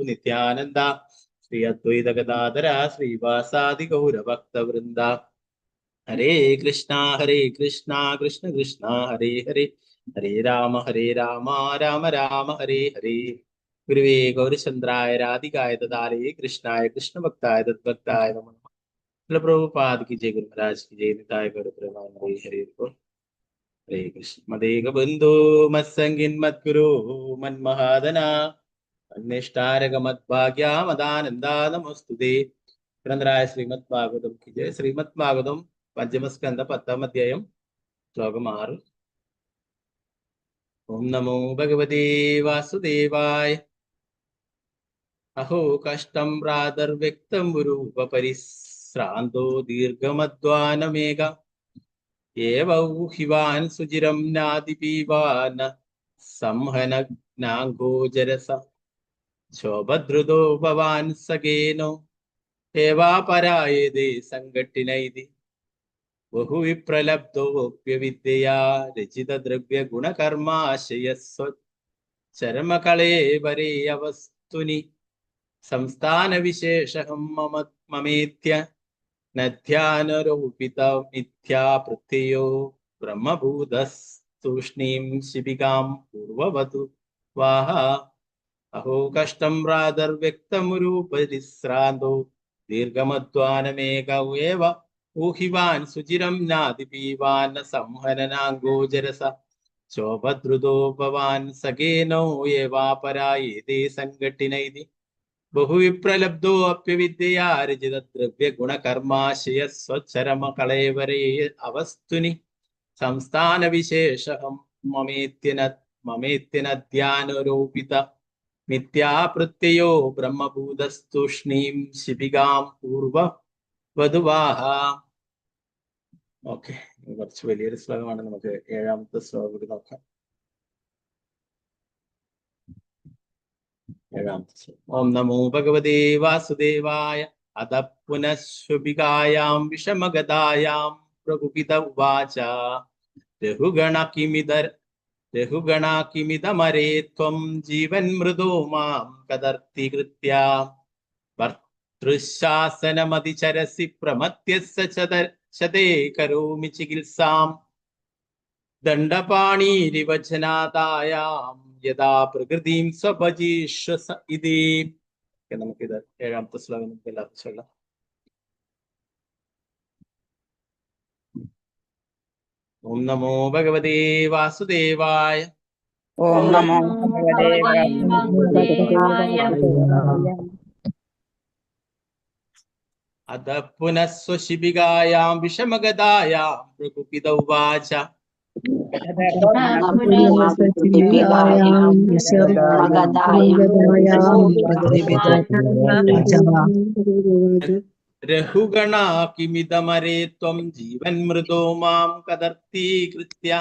നിത്യാനന്ദ ശ്രീ അദ്വൈത ഗദാധര ശ്രീവാസാദി ഗൗരഭക്തവൃന്ദ. ഹരേ കൃഷ്ണ കൃഷ്ണ കൃഷ്ണ ഹരേ ഹരേ, ഹരേ രാമ രാമ രാമ ഹരേ ഹരേ. ഗുരുവേ ഗൗരചന്ദ്രായ രാധികായ തദാലേ കൃഷ്ണായ കൃഷ്ണഭക്തായ തദ്ഭക്തായ നമഃ. പ്രഭുപാദ की जय, गुरु महाराज की जय, निताय गौर प्रेमानंद हरे हरे कृष्ण. मदेग बंधु मत्संगिन मद्गुरु मन्महादन अन्निष्टारग मद्भाग्या मदानंदा नमोस्तुते. ഗ്രന്ഥരായ ശ്രീമദ് ഭാഗവതം की जय. ശ്രീമദ് ഭാഗവതം പഞ്ചമസ്കന്ധ 10-ാം അധ്യായം ശ്ലോകം 6. ഓം നമോ ഭഗവതേ വാസുദേവായ. അഹോ കഷ്ടം പ്രാതർവ്യക്തം രൂപപരിശ്രാന്തോ ദീർഘമധ്വാനമേക ഏവൗഹിവാൻ സുചിരം നാദിപീവാന സംഹനഗ്നാംഗോജരസ ശോഭദ്രുതോ ഭവാൻ സഖേനോ ഏവാപരായേതേ സംഘട്ടിനൈതി ബഹുവിപ്രലബ്ധോപ്യവിദ്യയാ രചിതദ്രവ്യ ഗുണകർമാശയസ്വ ചരമകളേവരേ അവസ്തുനി സംസ്ഥാനവിശേഷം മമേത്യ നധ്യാനരോപിത മിഥ്യാ പൃഥ്വിയോ ബ്രഹ്മഭൂതസ്തൂഷ്ണീം ശിബികാം പൂർവവതു വാഹ. അഹോ കഷ്ടം പ്രാതർവ്യക്തമുരുപരിശ്രാന്തോ ദീർഘമധ്വാനമേക ഏവ ഊഹിവാൻ സുചിരം നാദിപീവാൻ സംഹനനാംഗോജരസ ശോഭദ്രുതോ ഭവാൻ സഖേനോ ഏവാപരായേതേ സംഘട്ടിനൈതി ബഹുവിപ്രലബ്ധോ അപ്യവിദ്യയാ രചിതദ്രവ്യ ഗുണകർമാശയസ്വചരമ കളേവരേ അവസ്തുനി സംസ്ഥാനവിശേഷം മമേത്യനധ്യാനരോപിത മിഥ്യാപ്രത്യയോ ബ്രഹ്മഭൂതസ്തൂഷ്ണീം ശിബികാം പൂർവവധുവാഹ. ഓക്കെ, കുറച്ച് വലിയൊരു ശ്ലോകമാണ്. നമുക്ക് 7-ാമത്തെ ശ്ലോകം കൂടി നോക്കാം. 7-ാമത്തെ ശ്ലോകം. ഓം നമോ ഭഗവതേ വാസുദേവായ. അത പുനഃശുഭികായാം വിഷമഗതായാം പ്രകുപിത ഉവാച രഘുഗണ കിമിതമരേ ത്വം ജീവന്മൃദോ മാം കദർത്തികൃത്യ ഭർതൃശാസനമതിചരസി പ്രമത്യസ്സ കരോമി ചികിത്സാം ദണ്ഡപാണീരിവ ജനാതായാം യഥാ പ്രകൃതിം സ്വഭജീഷ്വസ ഇതി. നമുക്കിത് 7-ാമത്തെ ശ്ലോകം നമുക്ക് എല്ലാവർക്കും ചൊല്ലാം. ഓം നമോ ഭഗവതേ വാസുദേവായ. ഓം നമോ ഭഗവതേ വാസുദേവായ. അത പുനഃസ്വശിബികായാം വിഷമഗതായാം പ്രകുപിത ഉവാച രഘുഗണ കിമിതമരേ ത്വം ജീവന്മൃദോ മാം കദർത്തീകൃത്യ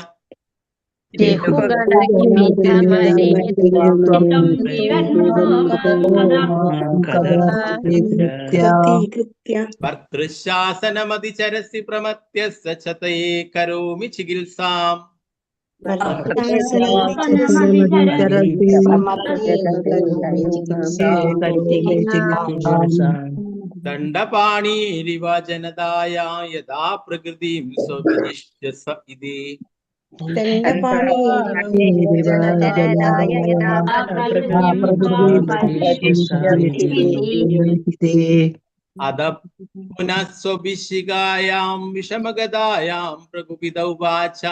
ഭർതൃശാസനമതിചരസി പ്രമത്യസ്സ തേ കരോമി ചികിത്സാം ദണ്ഡപാണീരിവ ജനതായാ യഥാ പ്രകൃതിം സ്വഭജിഷ്യസ ഇതി. അത പുനഃസ്വഭിഷികായാം വിഷമഗതായാം പ്രകുപിത ഉവാച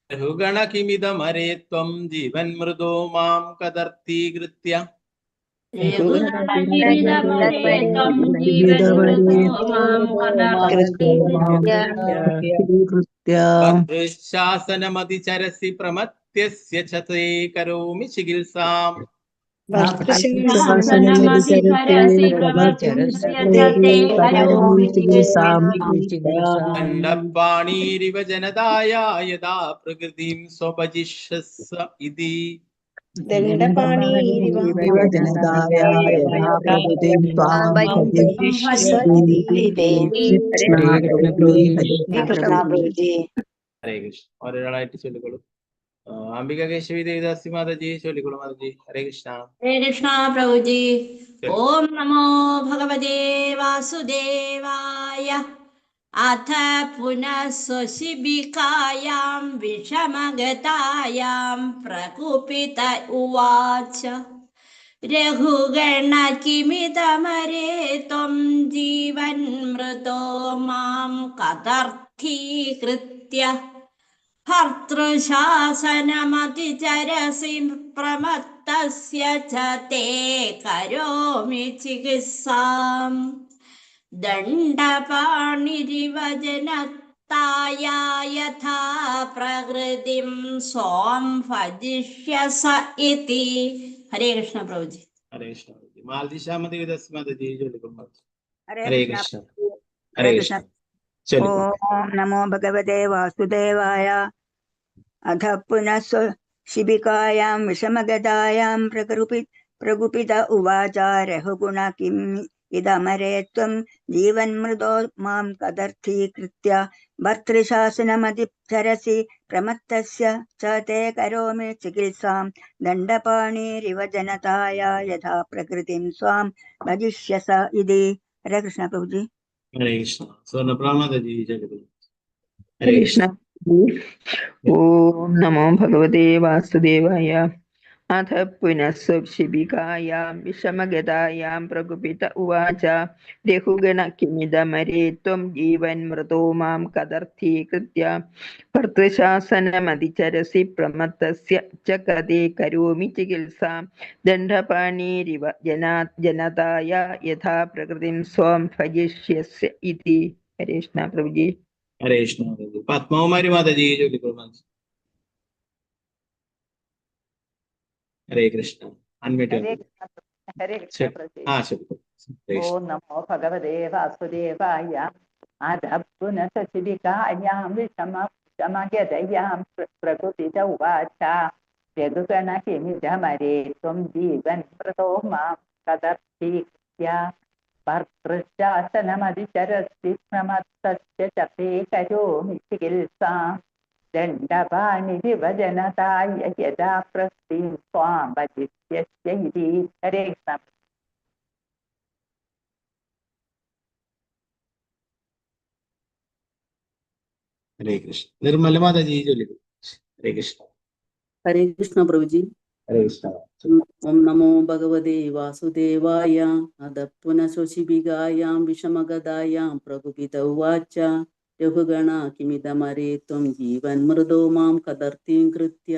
രഘുഗണ കിമിതമരേ ത്വം ജീവന്മൃദോ മാം കദർത്തീകൃത്യ ഭർതൃശാസനമതിചരസി പ്രമത്യസ്യ ച തേ കരോമി ചികിത്സാം ദണ്ഡപാണീരിവ ജനതായാ യഥാ പ്രകൃതിം സ്വഭജിഷ്യസ ഇതി. ദണ്ഡപാണീരിവ ജനതായ യഥാ പ്രകൃതിം ത്വാം ഭജിഷ്യസീതി. ഹരേ കൃഷ്ണ പ്രഭുജി, ഹരേ കൃഷ്ണ പ്രഭുജി. ഹരേ കൃഷ്ണ. ഒരാളായിട്ട് ചൊല്ലിക്കോളൂ. അംബിക കേശവി ദേവദാസി മാതാജി ചൊല്ലിക്കോളൂ മാതാജി. ഹരേ കൃഷ്ണ. ഹരേ കൃഷ്ണ പ്രഭുജി. ഓം നമോ ഭഗവതേ വാസുദേവായ. അഥ പുനഃ സ്വശിബികായാം വിഷമഗതായാം പ്രകുപിത ഉവാച രഘുഗണ കിമിതമരേ ത്വം ജീവന്മൃതോ മാം കതർത്ഥീകൃത്യ ഭർതൃശാസനമതിചരസി പ്രമത്തസ്യ ച തേ കരോമി ചികിത്സാം ദണ്ഡപാണിരിവ ജനത്തായ യഥാ പ്രകൃതിം സ്വാം ഭജിഷ്യസ ഇതി. ഹരേ കൃഷ്ണ പ്രഭുജി. ഹരേ കൃഷ്ണ. മാലതിശ്യാമ ദേവദാസി മാതാജി ചൊല്ലിക്കോളൂ മാതാജി. ഹരേ ഹരേ കൃഷ്ണ. കൃഷ്ണ. ഹരേ കൃഷ്ണ. ചൊല്ലിക്കോളൂ. ഓം നമോ ഭഗവതേ വാസുദേവായ. അധ പുനഃ ശിബികായാം വിഷമഗതായാം പ്രകുപിത ഉവാച രഘുഗുണ കിം ഇദമരേ ത്വം ജീവന്മൃതോ മാം കദർത്ഥീകൃത്യ ഭർതൃശാസനമതിചരസി പ്രമത്തസ്യ ച തേ കരോമി ചികിത്സാം ദണ്ഡപാണീരിവ ജനതായ യഥാ പ്രകൃതിം സ്വാം ഭജിഷ്യസ ഇതി. ഹരേ കൃഷ്ണ പ്രഭുജി. ഹരേ കൃഷ്ണ. സ്വർണ്ണപ്രഭ മാതാജി ചൊല്ലിക്കോളൂ. ഹരേ കൃഷ്ണ. ഓം നമോ ഭഗവതേ വാസുദേവായ. അഥ പുനഃ ശിബികായാം വിഷമഗതായാം പ്രകുപിത ഉവാച രഘുഗണ കിമിദമരേ ത്വം ജീവന്മൃതോ മാം കദർത്ഥീകൃത്യ ഭർതൃശാസനമതിചരസി പ്രമത്തസ്യ ച കതേ കരോമി ചികിത്സാം ദണ്ഡപാണീരിവ ജനതായ യഥാ പ്രകൃതിം സ്വാം ഭജിഷ്യസ്യ ഇതി. ഹരേ കൃഷ്ണ പ്രഭുജി. ഹരേ കൃഷ്ണ. പത്മകുമാരി മാതാജി ചൊല്ലിക്കോളൂ മാതാജി. ഹരേ കൃഷ്ണ. അൺമ്യൂട്ട് ഹരേ കൃഷ്ണ പ്രഭുജി. ചൊല്ലിക്കോളൂ. ഓം നമോ ഭഗവതേ വാസുദേവായ. അധ പുനഃ ശിബികായാം വിഷമഗതയാം പ്രകുപിത ഉവാച രഘുഗണ കിമിദമരേ ത്വം ജീവന്മൃതോ മാം കദർത്ഥീകൃത്യ ഭർതൃശാസനമതിചരസി പ്രമത്തസ്യ ച തേ കരോമി ചികിത്സാം ദണ്ഡപാണിരിവ ജനതായ യഥാ പ്രകൃതിം സ്വാം ഭജിഷ്യസ്യ ഇതി. ഹരേ കൃഷ്ണ. ഹരേ കൃഷ്ണ. നിർമ്മല മാതാജി ചൊല്ലിക്കോളൂ. ഹരേ കൃഷ്ണ. ഹരേ കൃഷ്ണ പ്രഭുജി. ഹരേ കൃഷ്ണ. ഓം നമോ ഭഗവതേ വാസുദേവായ. അധ പുനഃ ശിബികായാം വിഷമഗതായാം പ്രകുപിത ഉവാച രഘുഗണ കിമിദമരേ ത്വം ജീവന്മൃതോ മാം കദർത്ഥീകൃത്യ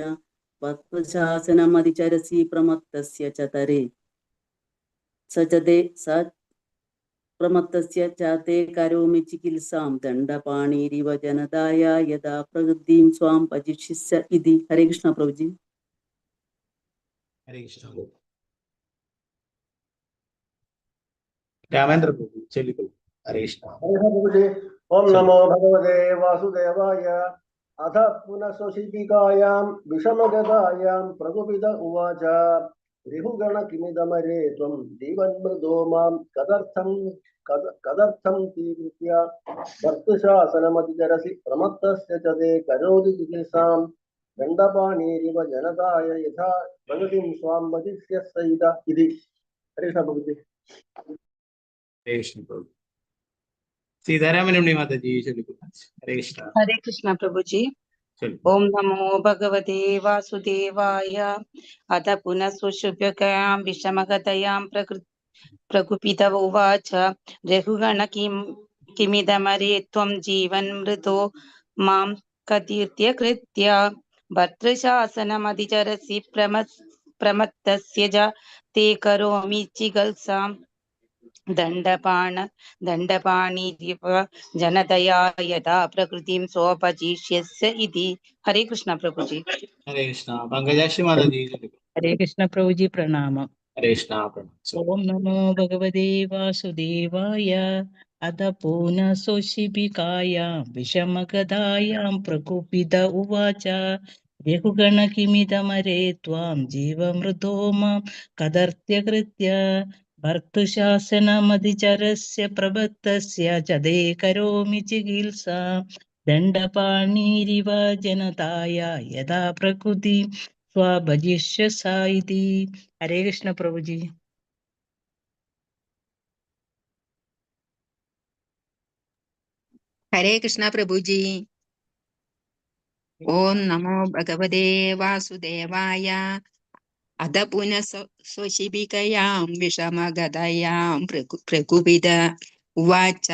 ഭർതൃശാസനമതിചരസി പ്രമത്തസ്യ ച തരേ സ പ്രമത്തസ്യ ച തേ കരോമി ചികിത്സാം ദണ്ഡപാണീരിവ ജനതായ യഥാ പ്രകൃതിം സ്വാം ഭജിഷ്യസ്യ ഇതി. ഹരേ കൃഷ്ണ പ്രഭുജി. ഹരേ കൃഷ്ണ. രാമേന്ദ്ര പ്രഭു ചൊല്ലിക്കോളൂ. ഹരേ കൃഷ്ണ. ഓം നമോ ഭഗവതേ വാസുദേവായ. അഥ പുനഃ ശിബികായാം വിഷമഗതായാം പ്രകുപിത ഉവാച രഘുഗണ കിമിദമരേ ത്വം ജീവന്മൃതോ മാം കദർത്ഥം തീകൃത്യ ഭർതൃശാസനമതിചരസി പ്രമത്തസ്യ ച തേ കരോതി ചികിത്സാം ദണ്ഡപാണീരിവ ജനതായ യഥാ പ്രകൃതിം സ്വാം ഭജിഷ്യസ്യ ഇതി. ഹരേ കൃഷ്ണ പ്രഭുജി. ഹരേ കൃഷ്ണ പ്രഭു. സീതാരാമനുണ്ണി മാതാജി ചൊല്ലിക്കോളൂ. ഹരേ കൃഷ്ണ. ഹരേ കൃഷ്ണ പ്രഭുജി. ചൊല്ലിക്കോളൂ. ഓം നമോ ഭഗവതേ വാസുദേവായ. അധ പുനഃ ശിബികായാം വിഷമഗതയാം പ്രകുപിത ഉവാച രഘുഗണ കിമിദമരേ ത്വം ജീവന്മൃതോ മാം കദീർത്യകൃത്യ ഭർതൃശാസനമതിചരസി പ്രമത്തസ്യ ച തേ കരോമി ചികിത്സാം ദണ്ഡപാണീരിവ ജനതയാ യഥാ പ്രകൃതിം സ്വോപജിഷ്യസ്യ ഇതി. ഹരേ കൃഷ്ണ പ്രഭുജി. ഹരേ കൃഷ്ണ. പങ്കജാക്ഷി മാതാജി ചൊല്ലിക്കോളൂ. ഹരേ കൃഷ്ണ പ്രഭുജി പ്രണാമം. ഹരേ കൃഷ്ണ. പ്രണാമം. ഓം നമോ ഭഗവതേ വാസുദേവായ. അധ പുനഃ ശിബികായാം വിഷമഗതായാം പ്രകുപിത ഉവാച രഘുഗണകിമിതമരെ ത്വാം ജീവമൃതോ മാം കദർത്യകൃത്യ ഭർത്തുശാസനമതിചരസ്യ പ്രബദ്ധസ്യ ചതേ കരോമി ചികിത്സാം ദണ്ഡപാണീരിവ ജനതായ യഥാ പ്രകൃതി സ്വഭജിഷ്യസ ഇതി. ഹരേ കൃഷ്ണ പ്രഭുജി. ഹരേ കൃഷ്ണ പ്രഭുജി. ഓം നമോ ഭഗവതേ വാസുദേവായ. അത പുനഃ സ്വശിബികയാം വിഷമഗതയാം പ്രകുപിത ഉവാച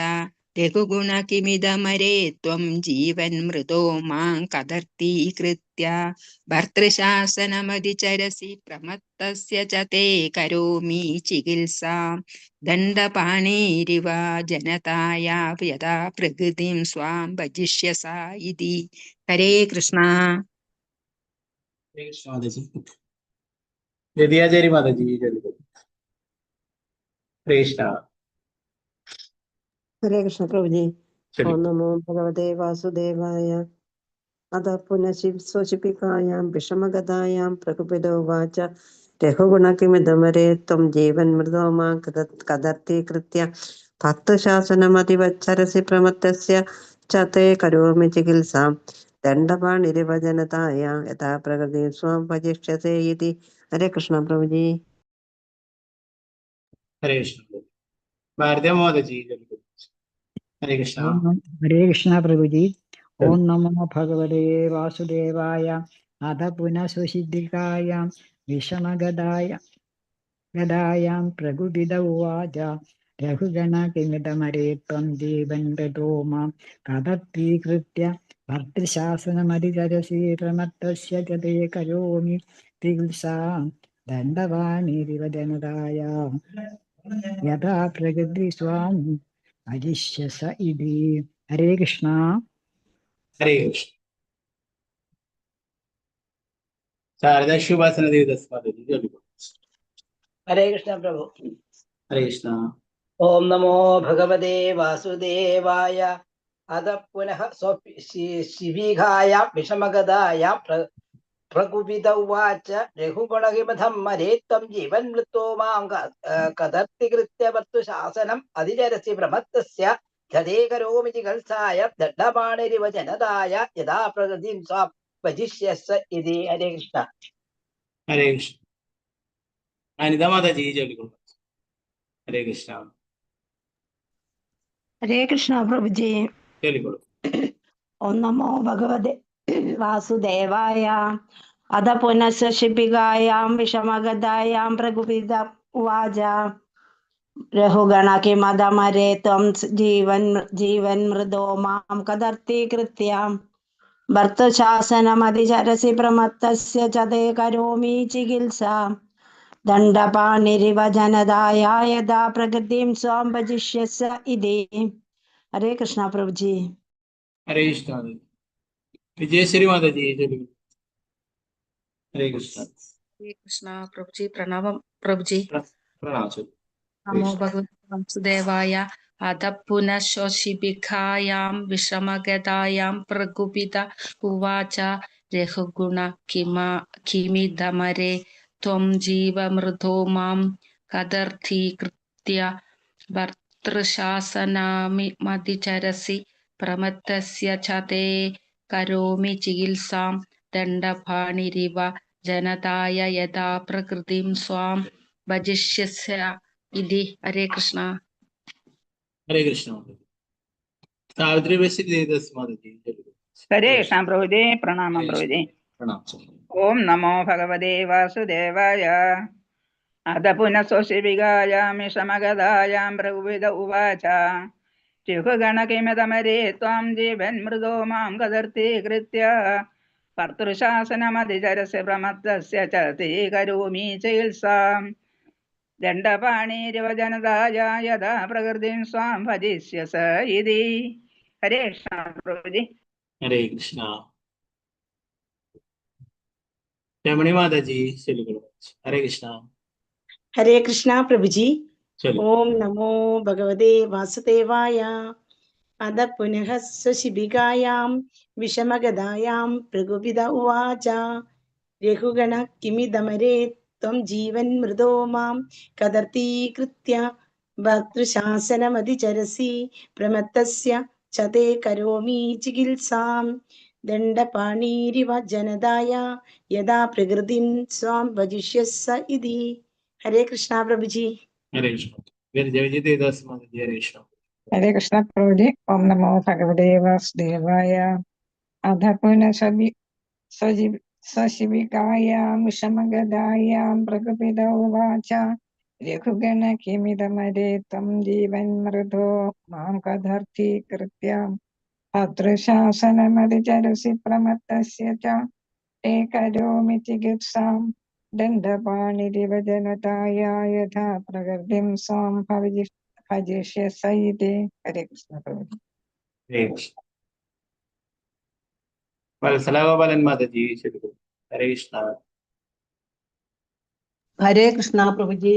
രഘുഗുണ കിമിതമരേ ത്വം ജീവൻ മൃതോ മാം കദർത്തീകൃത്യ ഭർതൃശാസനമതിചരസി പ്രമത്തസ്യ ച തേ കരോമി ചികിത്സാം ദണ്ഡപാണീരിവ ജനതായ യഥാ പ്രകൃതിം സ്വാം ഭജിഷ്യസ ഇതി. ഹരേ കൃഷ്ണ. ഹരേ കൃഷ്ണ മാതാജി. വിദ്യാചാരി മാതാജി ചൊല്ലിക്കൊള്ളൂ. ഹരേ കൃഷ്ണ. ഹരേ കൃഷ്ണ പ്രഭുജി. ചൊല്ലി. ഓം നമോ ഭഗവതേ വാസുദേവായ. അത പുനഃസ്വശിപികായാം വിഷമഗതായാം പ്രകുപിതോ വാച രഘുഗുണകിമിതമരേ ത്വം ജീവൻ മൃതോ മാം കദർത്തീകൃത്യ ഭക്തശാസനമതിവച്ചരസി പ്രമത്തസ്യ ച തേ കരോമി ചികിത്സാം ദണ്ഡപാണിരിവ ജനതായ യഥാ പ്രകൃതി സ്വാം ഭജിഷ്യസേ ഇതി. ഹരേ കൃഷ്ണ പ്രഭുജി. ഹരേ കൃഷ്ണ. ഭാരതീയ മാതാജി ചൊല്ലിക്കൊള്ളൂ. ഹരേ കൃഷ്ണ. ഹരേ കൃഷ്ണ പ്രഭുജി. ഓം നമോ ഭഗവതേ വാസുദേവായ. അധ പുനഃസ്വശിദ്ധികായാം വിഷമഗദായാം പ്രകുപിത ഉവാച രഘുഗണ കിമിതമരേ ത്വം ജീവൻ മൃതോ മാം കദർത്തീകൃത്യ ഭർതൃശാസനമതിചരസി പ്രമത്തസ്യ ചതേ കരോമി ചികിത്സാം ദണ്ഡപാണീരിവ ജനതായ യഥാ പ്രകൃതി സ്വാം ഭജിഷ്യസ ഇതി. ഹരേ കൃഷ്ണ. ഹരേ കൃഷ്ണ. ശാരദ ശുഭാസന ദേവദാസ് മാതാജി ചൊല്ലിക്കൊള്ളൂ. ഹരേ കൃഷ്ണ പ്രഭു. ഹരേ കൃഷ്ണ. ഓം നമോ ഭഗവതേ വാസുദേവായ. അത പുനഃ ശിബികായാം വിഷമഗതായാം പ്രകുപിത ഉവാച രഘുഗുണകിമധം മരേ ത്വം ജീവൻ മൃതോ മാം കദർത്തീകൃത്യ ഭർതൃശാസനം അതിചരസി പ്രമത്തസ്യ ചതേ കരോമി ചികിത്സായ ദണ്ഡപാണിരിവ ജനതായ യഥാ പ്രകൃതിം സ്വാം ഭജിഷ്യസ ഇതി. ഹരേ കൃഷ്ണ. ഹരേ കൃഷ്ണ. അനിത മാതാജി ചൊല്ലിക്കൊള്ളൂ. ഹരേ കൃഷ്ണ. ഹരേ കൃഷ്ണ പ്രഭുജി. ചൊല്ലിക്കൊള്ളൂ. ഓം നമോ ഭഗവതേ വാസുദേവായ. അധ പുനഃശിപികായാം വിഷമഗതായാം പ്രകുപിത ഉവാച രഘുഗണ കിമതമരേ ത്വം ജീവൻ മൃതോ മാം കദർത്തീകൃത്യ ഭർതൃശാസനമതിചരസി പ്രമത്തസ്യ ച തേ കരോമി ചികിത്സാം ദണ്ഡപാണിരിവ ജനതായ യഥാ പ്രകൃതിം സ്വാം ഭജിഷ്യസ ഇതി. ഹരേ കൃഷ്ണ പ്രഭുജി. ഹരേ കൃഷ്ണ. വിജയശ്രീ മാതാജി ചൊല്ലിക്കൊള്ളൂ. ഹരേ കൃഷ്ണ. ഹരേ കൃഷ്ണ പ്രഭുജി. പ്രണാമം പ്രഭുജി. പ്രണാമം. നമോ ഭഗവതേ വാസുദേവായ. അധ പുനഃശിബികായാം വിഷമഗതായാം പ്രകുപിത ഉവാച രഘുഗുണ കിമിതമരേ ത്വം ജീവമൃതോ മാം കദർത്തീകൃത്യ ഭർതൃശാസനമതിചരസി പ്രമത്തസ്യ ച തേ കരോമി ചികിത്സാം ദണ്ഡപാണിരിവ ജനതായ യഥാ പ്രകൃതിം സ്വാം ഭജിഷ്യസ ഇതി. ഹരേ കൃഷ്ണ. ഹരേ കൃഷ്ണ. സാവിത്രി ബശ്രീ ദേവദാസ് മാതാജി ചൊല്ലിക്കൊള്ളൂ. ഹരേ കൃഷ്ണ പ്രഭുജി. പ്രണാമം പ്രഭുജി. പ്രണാമം. ഓം നമോ ഭഗവതേ വാസുദേവായ. അധ പുനഃസ്വശിബികായാം വിഷമഗതായാം പ്രകുപിത ഉവാച രഘുഗണ കിമിതമരേ ത്വം ജീവൻ മൃതോ മാം കദർത്തീകൃത്യ ഭർതൃശാസനമതിചരസി പ്രമത്തസ്യ ച തേ കരോമി ചികിത്സാം ദണ്ഡപാണിരിവ ജനതായ യഥാ പ്രകൃതിം സ്വാം ഭജിഷ്യസ ഇതി. ഹരേ കൃഷ്ണ പ്രഭുജി. ഹരേ കൃഷ്ണ. രമണി മാതാജി ചൊല്ലിക്കൊള്ളൂ. ഹരേ കൃഷ്ണ. ഹരേ കൃഷ്ണ പ്രഭുജി. ചൊല്ലു. ഓം നമോ ഭഗവതേ വാസുദേവായ. अध पुनः स्वशिबिकायां विषमगदायां प्रकुपित उवाच रघुगणः किमिदमरे त्वं जीवन्मृदो मां कदर्थीकृत्य भर्तृशासनमधिचरसि प्रमत्तस्य च ते करोमि चिकित्सां दण्डपाणिरिव जनदाय यदा प्रकृतिं स्वां भजिष्यस्स इति। हरे कृष्णा प्रभु जी। हरे कृष्ण। फिर जय देवदास माता जी। हरे कृष्ण। हरे कृष्ण प्रभु जी। ओम नमो भगवते वासुदेवाय। अथ पुनः सशिविकायां विषमगदायां प्रकुपित उवाच रघुगण किमिदमरे त्वं जीवन्मृदो मां कदर्थीकृत्य भद्रशासनमधिचरसि प्रमत्तस्य च ते करोमि चिकित्सां दण्डपाणिरिव जनताय यथा प्रकृतिं स्वां भजिष्यस इति। हरे कृष्ण प्रभु। हरे कृष्ण। वत्सला गोपालन माता जी। हरे कृष्ण। हरे कृष्णा प्रभु जी।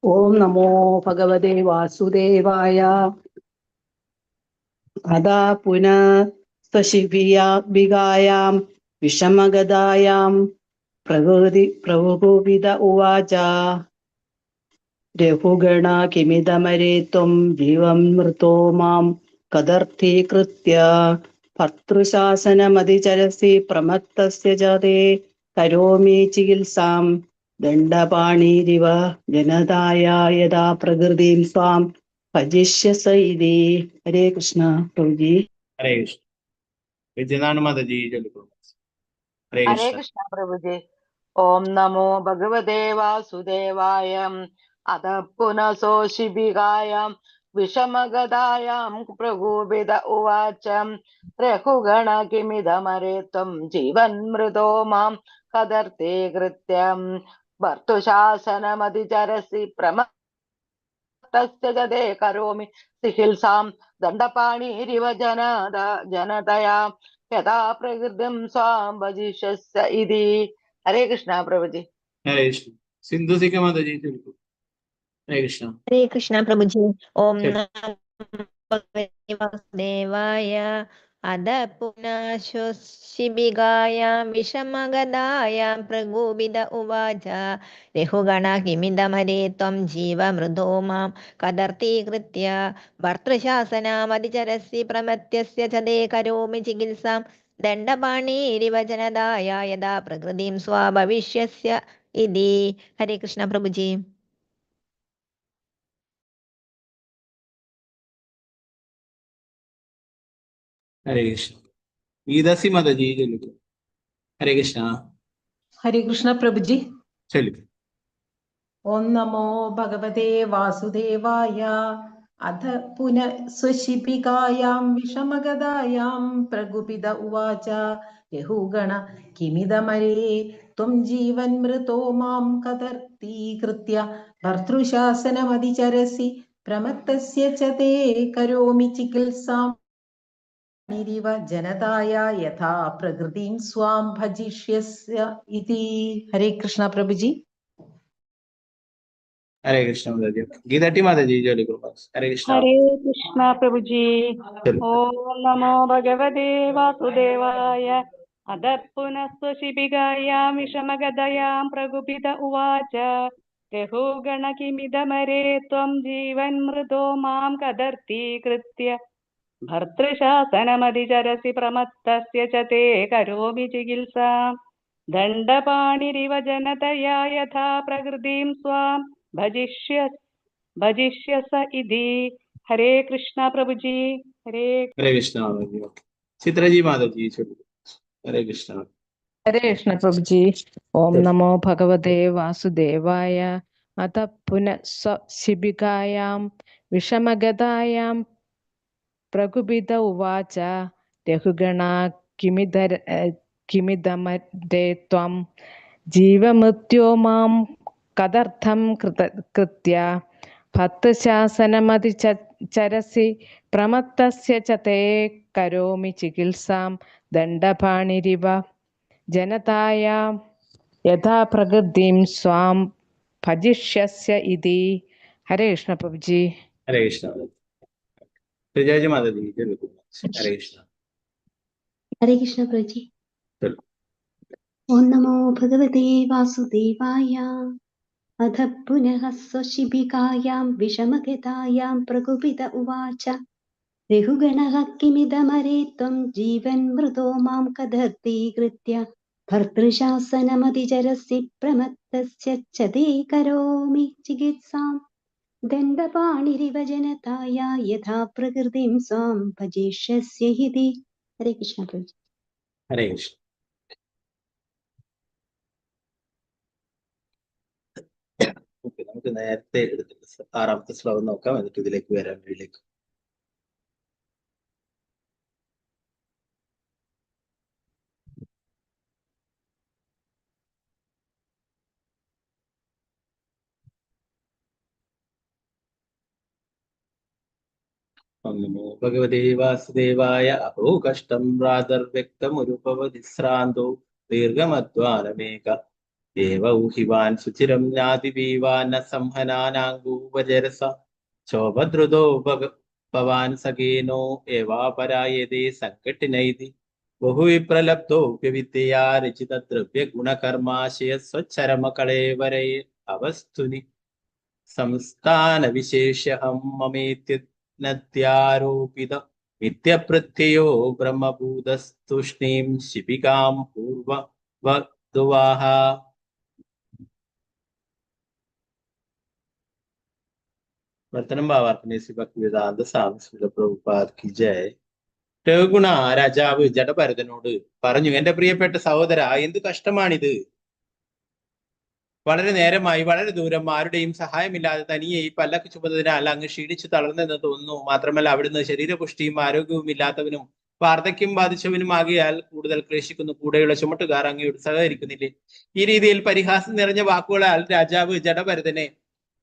ओम नमो भगवते वासुदेवाय। अदा पुनः स्वशिबिकायां विषमगदायां प्रकोपित उवाच रघुगण किमिदमरे त्वं जीवन्मृतो मां कदर्थीकृत्य भर्तृशासनमधिचरसि प्रमत्तस्य च ते करोमि चिकित्सां दण्डपाणिरिव जनताय यदा प्रकृतिं स्वां भजिष्यस इति। हरे कृष्ण प्रभु जी। हरे कृष्ण। विद्यानाथ माता जी। हरे हरे कृष्ण। कृष्ण प्रभु जी। ओम नमो भगवते वासुदेवाय। अथ पुनः शिबिकायां विषमगदायां प्रकुपित उवाच रघुगण किमिदमरे त्वं जीवन्मृदो मां कदर्थीकृत्य भर्तृशासनमधिचरसि प्रमत्तस्य च ते करोमि चिकित्सां दण्डपाणिरिव जनतया यदा प्रकृतिं स्वां भजिष्यस्य इति। हरे कृष्ण प्रभु जी। हरे कृष्ण। सिंधु सिंह माता जी। हरे कृष्ण। हरे कृष्ण प्रभु जी। ओम चल। नमो भगवते वासुदेवाय। अध पुनः शिबिकायां विषमगदायां प्रकुपित उवाच रघुगण किमिदमरे त्वं जीवमृदो मां कदर्थीकृत्य भर्तृशासनमधिचरसि प्रमत्तस्य च ते करोमि चिकित्सां दण्डपाणिरिव जनदाय यदा प्रकृतिं स्वाभविष्यस्य इति। हरे कृष्ण प्रभु जी। हरे कृष्ण। गीतासी माता जी। हरे कृष्ण। हरे कृष्ण प्रभु जी। चलिए। ओम नमो भगवते वासुदेवाय। अथ पुनः स्वशिबिकायां विषमगदायां प्रकुपित उवाच रघुगण किमिदमरे त्वं जीवन्मृतो मां कदर्थीकृत्य भर्तृशासनमधिचरसि प्रमत्तस्य च ते करोमि चिकित्सां निरिव जनताय यथा प्रकृतिं स्वां भजिष्यस्य इति। हरे कृष्ण प्रभु जी। हरे कृष्ण माता जी। गीता टी माता जी। हरे कृष्ण। हरे कृष्णा प्रभु जी। चलिए। ओम नमो भगवते वासुदेवाय। अध पुनः स्वशिबिकायां विषमगदयां प्रकुपित उवाच रघुगण किमिदमरे त्वं जीवन्मृदो मां कदर्थीकृत्य भर्तृशासनमधिचरसि प्रमत्तस्य च ते करोमि चिकित्सां दण्डपाणिरिव जनतया यथा प्रकृतिं स्वां भजिष्यस इति। हरे कृष्णा प्रभु जी। हरे कृष्ण माता जी। चित्रा जी माता जी। हरे कृष्ण। हरे कृष्ण प्रभु जी। ओम नमो भगवते वासुदेवाय। अथ पुनः शिबिकायां विषमगदायां प्रकुपित उवाच रघुगणा किमिदमरे त्वं जीवमृत्यो मां कदर्थं कृत्य भर्तृशासनमधिचरसि प्रमत्तस्य च ते करोमि चिकित्सां दण्डपाणिरिव जनताय यथा प्रकृतिं स्वां भजिष्यस्य इति। हरे कृष्ण प्रभु जी। हरे कृष्ण। जय माता दी, जय गुरु। हरे कृष्ण। हरे कृष्ण प्रभु जी। चलो। ओम नमो भगवते वासुदेवाय। अथ पुनः स्वशिबिकायां विषमगतायां प्रकुपित उवाच ऋहुगणः किमिदमरे त्वं जीवन्मृतो मां कदर्थीकृत्य भर्तृशासनमतिचरसि प्रमत्तस्य च ते करोमि चिकित्सां दण्डपाणिरिव जनताया यथा प्रकृतिं स्वां भजिष्यस्य इति। हरे कृष्ण प्रभु जी। हरे कृष्ण। നമുക്ക് നേരത്തെ എടുത്തിട്ട് 6ാമത്തെ ശ്ലോകം നോക്കാം, എന്നിട്ട് ഇതിലേക്ക് വരാം വീട്ടിലേക്ക്. നമോ ഭഗവതേ വാസുദേവായ. അഹോ കഷ്ടം പ്രാതർവ്യക്തമുരുപവതിശ്രാന്തോ ദീർഘമധ്വാനമേക ദേവൗഹിവാൻ സുചിരം ജ്ഞാതിപീവാന സംഹനാനാംഗൂപജരസ ശോഭദ്രുതോ ഭവാൻ സഖേനോ ഏവാപരായതേ സങ്കട്ടിനൈതി ബഹുവിപ്രലബ്ധോപ്യവിദ്യയാ രചിതദ്രവ്യ ഗുണകർമാശയ സ്വച്ഛരമകളേവരേ അവസ്തുനി സംസ്ഥാന വിശേഷഹം മമേത്യ നദ്യാരോപിത നിത്യപ്രത്യയോ ബ്രഹ്മഭൂതസ്തുഷ്ണീം ശിബികാം പൂർവവദ്വാഹ. വർത്തനം ഭാവാർത്ഥനെ ശ്രീ ഭക്തിവേദാന്ത സ്വാമി ശ്രീല പ്രഭുപാദ് കി ജയ്. രഘുഗുണ രാജാവ് ജഡഭരതനോട് പറഞ്ഞു, എന്റെ പ്രിയപ്പെട്ട സഹോദര, എന്ത് കഷ്ടമാണിത്. വളരെ നേരമായി വളരെ ദൂരം ആരുടെയും സഹായമില്ലാതെ തനിയെ ഈ പല്ലക്ക് ചുമന്നതിനാൽ അങ്ങ് ക്ഷീണിച്ചു തളർന്നെന്ന് തോന്നുന്നു. മാത്രമല്ല അവിടുന്ന് ശരീരപുഷ്ടിയും ആരോഗ്യവും ഇല്ലാത്തവനും വാർദ്ധക്യം ബാധിച്ചവനും ആകിയാൽ കൂടുതൽ ക്ലേശിക്കുന്നു. കൂടെയുള്ള ചുമട്ടുകാർ അങ്ങയോട് സഹകരിക്കുന്നില്ലേ? ഈ രീതിയിൽ പരിഹാസം നിറഞ്ഞ വാക്കുകളാൽ രാജാവ് ജഡഭരതനെ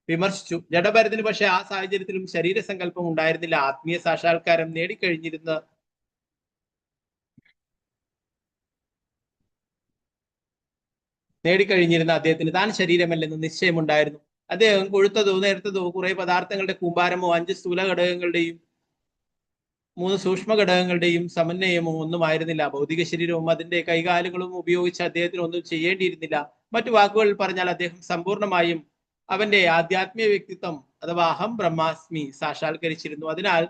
വിമർശിച്ചു. ജഡഭരതന് പക്ഷെ ആ സാഹചര്യത്തിലും ശരീരസങ്കല്പം ഉണ്ടായിരുന്നില്ല. ആത്മീയ സാക്ഷാത്കാരം നേടിക്കഴിഞ്ഞിരുന്ന അദ്ദേഹത്തിന് താൻ ശരീരമല്ലെന്ന് നിശ്ചയമുണ്ടായിരുന്നു. അദ്ദേഹം കൊഴുത്തതോ നേർത്തതോ കുറെ പദാർത്ഥങ്ങളുടെ കൂമ്പാരമോ 5 സ്ഥൂല ഘടകങ്ങളുടെയും 3 സൂക്ഷ്മ ഘടകങ്ങളുടെയും സമന്വയമോ ഒന്നുമായിരുന്നില്ല. ഭൗതിക ശരീരവും അതിന്റെ കൈകാലുകളും ഉപയോഗിച്ച് അദ്ദേഹത്തിന് ഒന്നും ചെയ്യേണ്ടിയിരുന്നില്ല. മറ്റു വാക്കുകളിൽ പറഞ്ഞാൽ അദ്ദേഹം സമ്പൂർണമായും അവന്റെ ആധ്യാത്മിക വ്യക്തിത്വം അഥവാ അഹം ബ്രഹ്മാസ്മി സാക്ഷാത്കരിച്ചിരുന്നു. അതിനാൽ